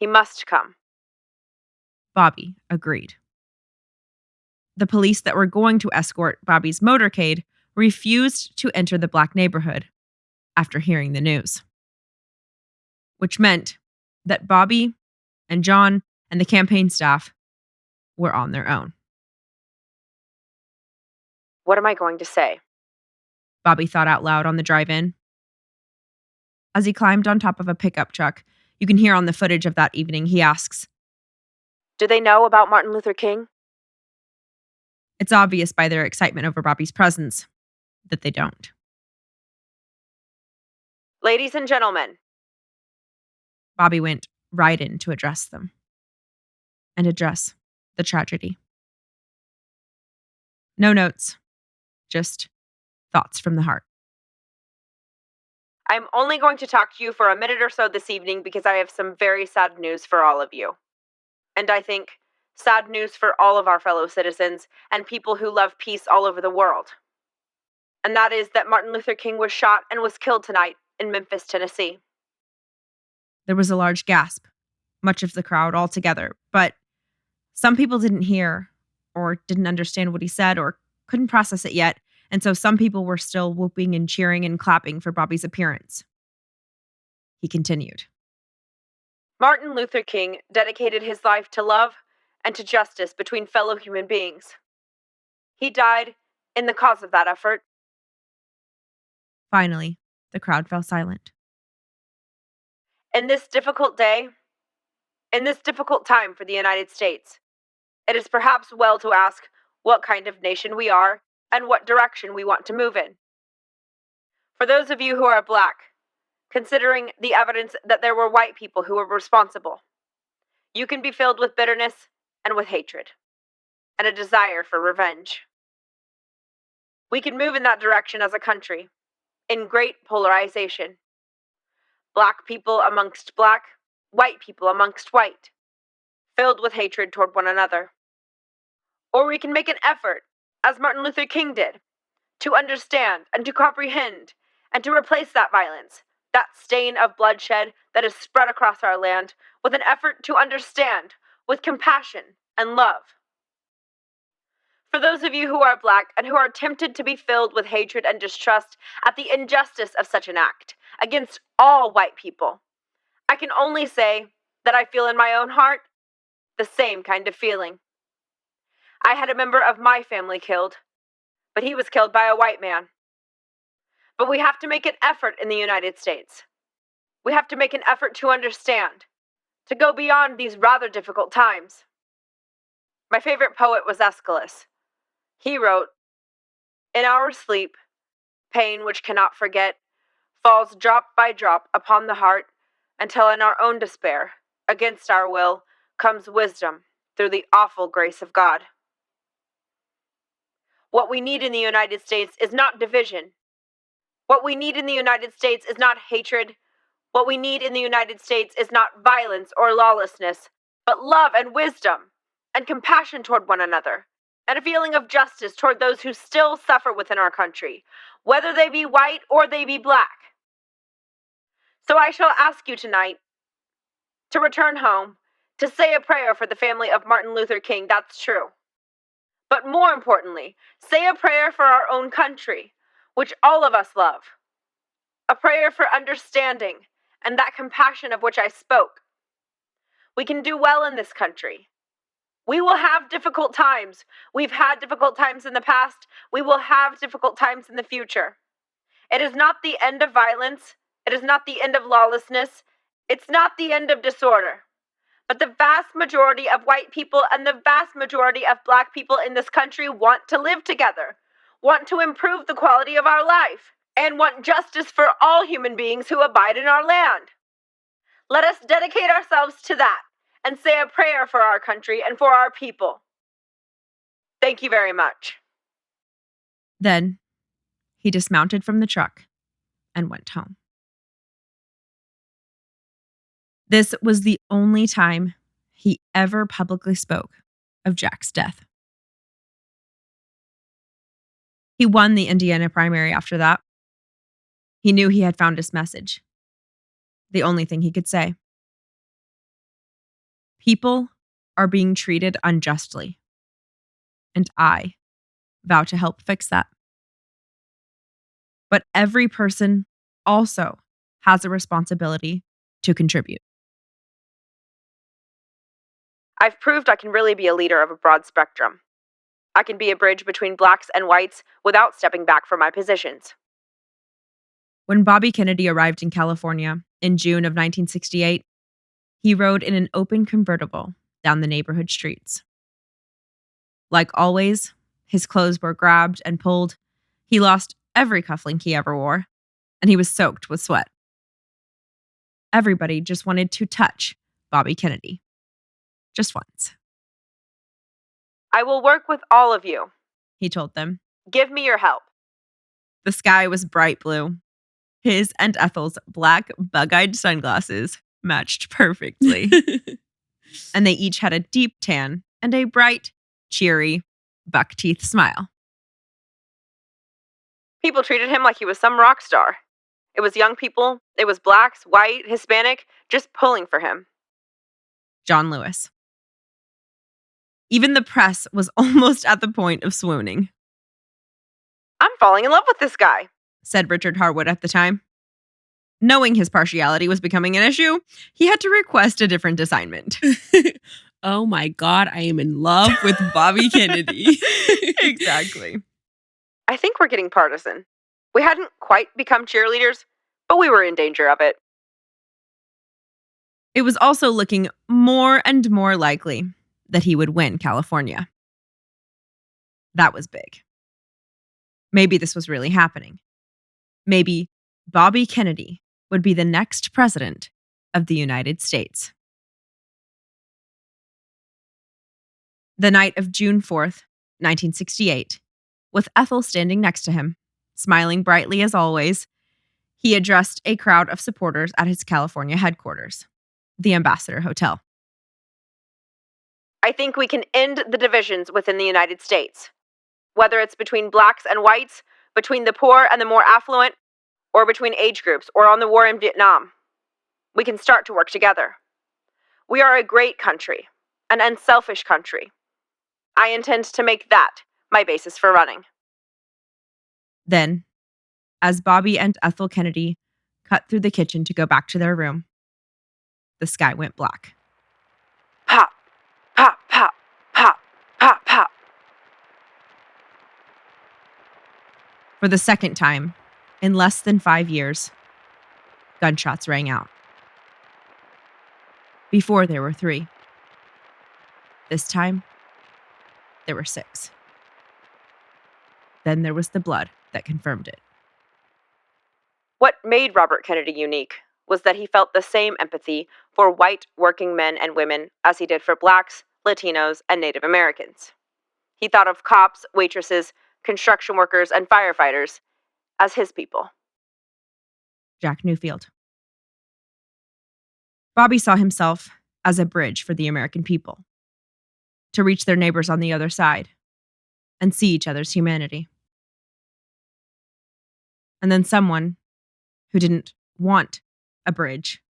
Speaker 1: he must come.
Speaker 2: Bobby agreed. The police that were going to escort Bobby's motorcade refused to enter the black neighborhood after hearing the news. Which meant that Bobby and John and the campaign staff were on their own.
Speaker 1: What am I going to say?
Speaker 2: Bobby thought out loud on the drive-in. As he climbed on top of a pickup truck, you can hear on the footage of that evening, he asks,
Speaker 1: "Do they know about Martin Luther King?"
Speaker 2: It's obvious by their excitement over Bobby's presence that they don't.
Speaker 1: "Ladies and gentlemen,"
Speaker 2: Bobby went right in to address them and address the tragedy. No notes, just thoughts from the heart.
Speaker 1: "I'm only going to talk to you for a minute or so this evening because I have some very sad news for all of you. And I think sad news for all of our fellow citizens and people who love peace all over the world. And that is that Martin Luther King was shot and was killed tonight in Memphis, Tennessee."
Speaker 2: There was a large gasp, much of the crowd all together, but some people didn't hear or didn't understand what he said or couldn't process it yet, and so some people were still whooping and cheering and clapping for Bobby's appearance. He continued.
Speaker 1: "Martin Luther King dedicated his life to love and to justice between fellow human beings. He died in the cause of that effort."
Speaker 2: Finally, the crowd fell silent.
Speaker 1: In this difficult day, in this difficult time for the United States, it is perhaps well to ask what kind of nation we are and what direction we want to move in. For those of you who are Black, considering the evidence that there were white people who were responsible, you can be filled with bitterness and with hatred, and a desire for revenge. We can move in that direction as a country, in great polarization. Black people amongst Black, white people amongst white, filled with hatred toward one another. Or we can make an effort, as Martin Luther King did, to understand and to comprehend and to replace that violence, that stain of bloodshed that is spread across our land, with an effort to understand, with compassion and love. For those of you who are Black and who are tempted to be filled with hatred and distrust at the injustice of such an act against all white people, I can only say that I feel in my own heart the same kind of feeling. I had a member of my family killed, but he was killed by a white man. But we have to make an effort in the United States. We have to make an effort to understand, to go beyond these rather difficult times. My favorite poet was Aeschylus. He wrote, "In our sleep, pain which cannot forget falls drop by drop upon the heart until in our own despair, against our will, comes wisdom through the awful grace of God." What we need in the United States is not division. What we need in the United States is not hatred. What we need in the United States is not violence or lawlessness, but love and wisdom, and compassion toward one another, and a feeling of justice toward those who still suffer within our country, whether they be white or they be Black. So I shall ask you tonight to return home, to say a prayer for the family of Martin Luther King, that's true. But more importantly, say a prayer for our own country, which all of us love. A prayer for understanding and that compassion of which I spoke. We can do well in this country. We will have difficult times. We've had difficult times in the past. We will have difficult times in the future. It is not the end of violence. It is not the end of lawlessness. It's not the end of disorder. But the vast majority of white people and the vast majority of Black people in this country want to live together, want to improve the quality of our life, and want justice for all human beings who abide in our land. Let us dedicate ourselves to that and say a prayer for our country and for our people. Thank you very much.
Speaker 2: Then he dismounted from the truck and went home. This was the only time he ever publicly spoke of Jack's death. He won the Indiana primary after that. He knew he had found his message. The only thing he could say. People are being treated unjustly, and I vow to help fix that. But every person also has a responsibility to contribute.
Speaker 1: I've proved I can really be a leader of a broad spectrum. I can be a bridge between Blacks and whites without stepping back from my positions.
Speaker 2: When Bobby Kennedy arrived in California in June of 1968, he rode in an open convertible down the neighborhood streets. Like always, his clothes were grabbed and pulled. He lost every cufflink he ever wore, and he was soaked with sweat. Everybody just wanted to touch Bobby Kennedy. Just once.
Speaker 1: I will work with all of you,
Speaker 2: he told them.
Speaker 1: Give me your help.
Speaker 2: The sky was bright blue. His and Ethel's black, bug-eyed sunglasses matched perfectly. And they each had a deep tan and a bright, cheery, buck-teeth smile.
Speaker 1: People treated him like he was some rock star. It was young people, it was Blacks, white, Hispanic, just pulling for him.
Speaker 2: John Lewis. Even the press was almost at the point of swooning.
Speaker 1: I'm falling in love with this guy,
Speaker 2: said Richard Harwood at the time. Knowing his partiality was becoming an issue, he had to request a different assignment.
Speaker 3: Oh my God, I am in love with Bobby Kennedy.
Speaker 2: Exactly.
Speaker 1: I think we're getting partisan. We hadn't quite become cheerleaders, but we were in danger of it.
Speaker 2: It was also looking more and more likely that he would win California. That was big. Maybe this was really happening. Maybe Bobby Kennedy would be the next president of the United States. The night of June 4th, 1968, with Ethel standing next to him, smiling brightly as always, he addressed a crowd of supporters at his California headquarters, the Ambassador Hotel. I think we can end the divisions within the United States, whether it's between blacks and whites, between the poor and the more affluent, or between age groups, or on the war in Vietnam. We can start to work together. We are a great country, an unselfish country. I intend to make that my basis for running. Then, as Bobby and Ethel Kennedy cut through the kitchen to go back to their room, the sky went black. Pop, pop, pop, pop, pop, pop. For the second time, in less than 5 years, gunshots rang out. Before there were 3. This time, there were 6. Then there was the blood that confirmed it. What made Robert Kennedy unique was that he felt the same empathy for white working men and women as he did for blacks, Latinos, and Native Americans. He thought of cops, waitresses, construction workers, and firefighters as his people. Jack Newfield. Bobby saw himself as a bridge for the American people, to reach their neighbors on the other side and see each other's humanity. And then someone who didn't want a bridge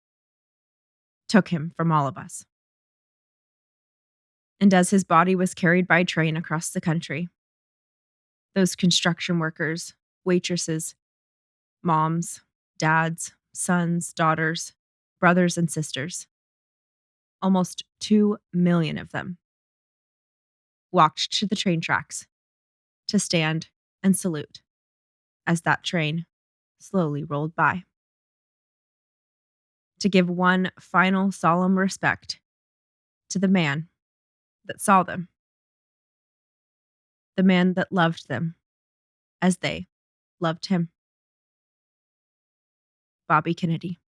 Speaker 2: took him from all of us. And as his body was carried by train across the country, those construction workers, waitresses, moms, dads, sons, daughters, brothers, and sisters, almost 2 million of them, walked to the train tracks to stand and salute as that train slowly rolled by. To give one final solemn respect to the man that saw them, the man that loved them as they loved him. Bobby Kennedy.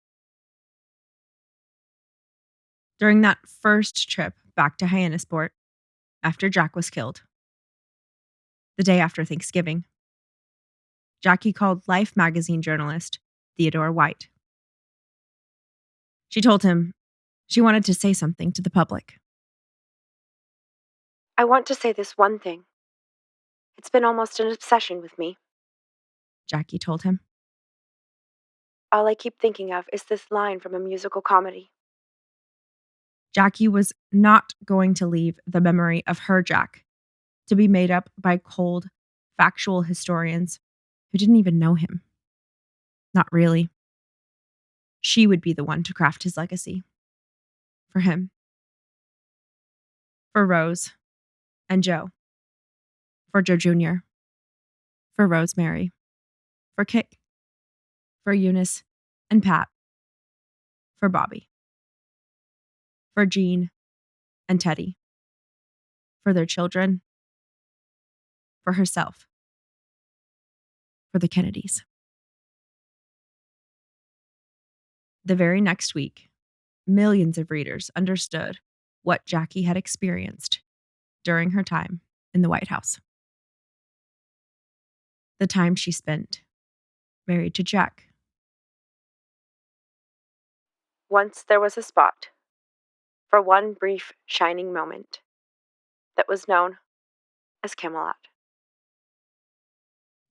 Speaker 2: During that first trip back to Hyannisport, after Jack was killed, the day after Thanksgiving, Jackie called Life magazine journalist Theodore White. She told him she wanted to say something to the public. I want to say this one thing. It's been almost an obsession with me, Jackie told him. All I keep thinking of is this line from a musical comedy. Jackie was not going to leave the memory of her Jack to be made up by cold, factual historians who didn't even know him. Not really. She would be the one to craft his legacy. For him. For Rose and Joe. For Joe Jr. For Rosemary. For Kik. For Eunice and Pat. For Bobby. For Jean and Teddy. For their children. For herself. For the Kennedys. The very next week, millions of readers understood what Jackie had experienced during her time in the White House. The time she spent married to Jack. Once there was a spot, for one brief shining moment, that was known as Camelot.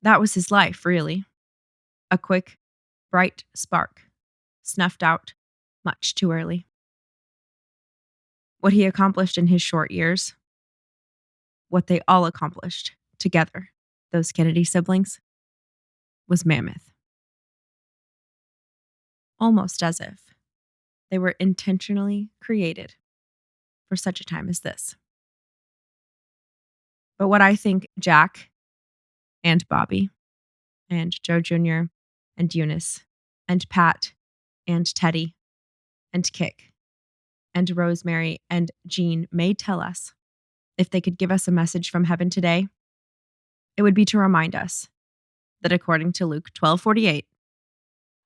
Speaker 2: That was his life, really. A quick, bright spark, snuffed out much too early. What he accomplished in his short years, what they all accomplished together, those Kennedy siblings, was mammoth. Almost as if they were intentionally created for such a time as this. But what I think Jack and Bobby and Joe Jr. and Eunice and Pat and Teddy and Kik and Rosemary and Jean may tell us, if they could give us a message from heaven today, it would be to remind us that according to Luke 12:48,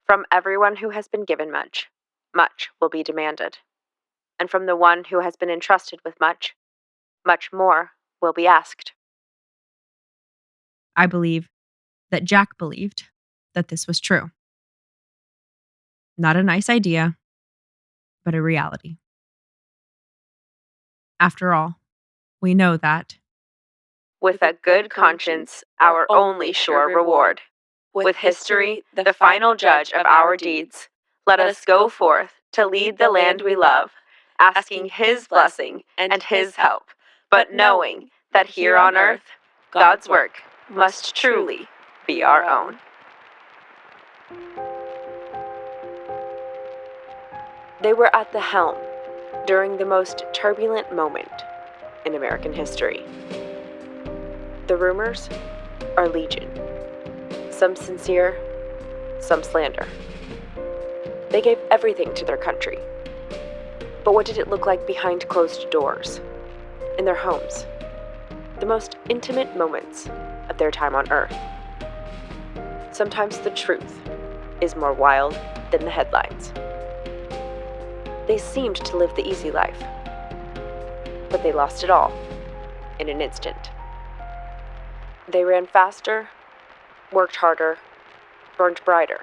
Speaker 1: from everyone who has been given much, much will be demanded. And from the one who has been entrusted with much, much more will be asked.
Speaker 2: I believe that Jack believed that this was true. Not a nice idea, but a reality. After all, we know that
Speaker 1: With a good conscience, our only sure reward. With history, the final judge of our deeds, let us go forth to lead the land we love, asking His blessing and His help, but knowing that here on earth, God's work must truly be our own. They were at the helm during the most turbulent moment in American history. The rumors are legion, some sincere, some slander. They gave everything to their country. But what did it look like behind closed doors, in their homes, the most intimate moments of their time on Earth? Sometimes the truth is more wild than the headlines. They seemed to live the easy life, but they lost it all in an instant. They ran faster, worked harder, burned brighter,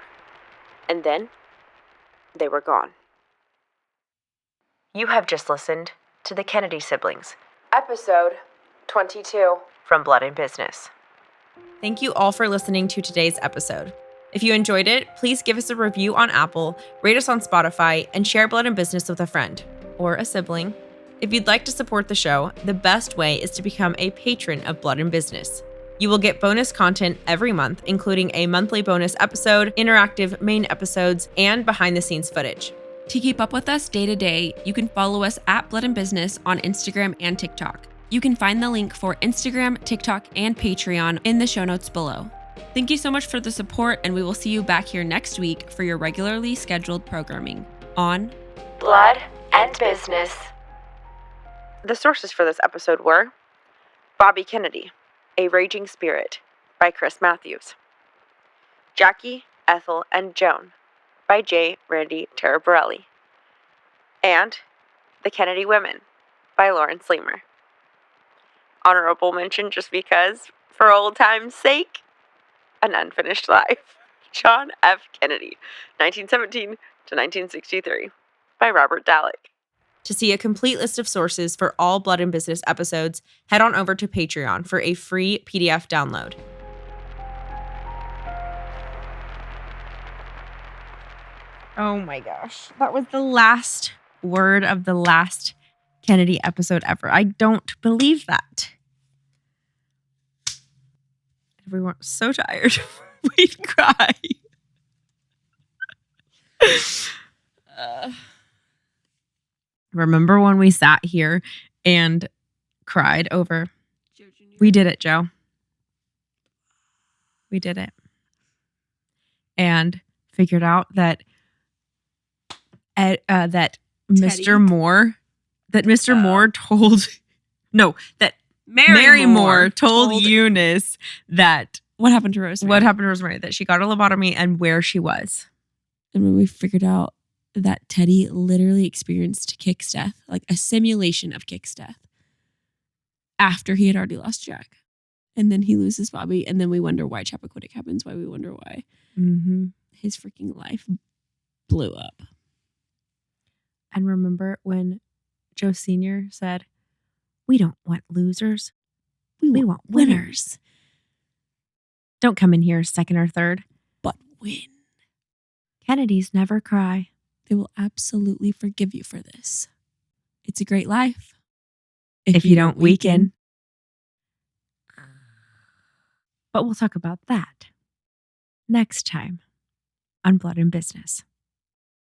Speaker 1: and then they were gone. You have just listened to the Kennedy Siblings, episode 22 from Blood and Business. Thank you all for listening to today's episode. If you enjoyed it, please give us a review on Apple, rate us on Spotify, and share Blood and Business with a friend or a sibling. If you'd like to support the show, the best way is to become a patron of Blood and Business. You will get bonus content every month, including a monthly bonus episode, interactive main episodes, and behind-the-scenes footage.
Speaker 3: To keep up with us day to day, you can follow us at Blood and Business on Instagram and TikTok. You can find the link for Instagram, TikTok, and Patreon in the show notes below. Thank you so much for the support, and we will see you back here next week for your regularly scheduled programming on
Speaker 1: Blood and Business. The sources for this episode were Bobby Kennedy, A Raging Spirit by Chris Matthews, Jackie, Ethel, and Joan by J. Randy Taraborelli, and The Kennedy Women by Lawrence Leamer. Honorable mention just because, for old time's sake, An Unfinished Life, John F. Kennedy, 1917 to 1963, by Robert Dallek. To see a complete list of sources for all Blood and Business episodes, head on over to Patreon for a free PDF download.
Speaker 2: oh my gosh, that was the last word of the last Kennedy episode ever. I don't believe that. Everyone's so tired. We'd cry. Remember when we sat here and cried over? We did it, Joe. We did it. And figured out that Mr. Moore, told, no, that Mary Moore told Eunice that
Speaker 3: what happened to Rosemary.
Speaker 2: That she got a lobotomy and where she was.
Speaker 3: And when we figured out that Teddy literally experienced Kick's death, like a simulation of Kick's death, after he had already lost Jack. And then he loses Bobby, and then we wonder why Chappaquiddick happens, why we wonder why his freaking life blew up.
Speaker 2: And remember when Joe Sr. said, "We don't want losers. We want winners. Don't come in here second or third,
Speaker 3: but win."
Speaker 2: Kennedys never cry.
Speaker 3: They will absolutely forgive you for this. It's a great life.
Speaker 2: If you don't weaken. But we'll talk about that next time on Blood and Business.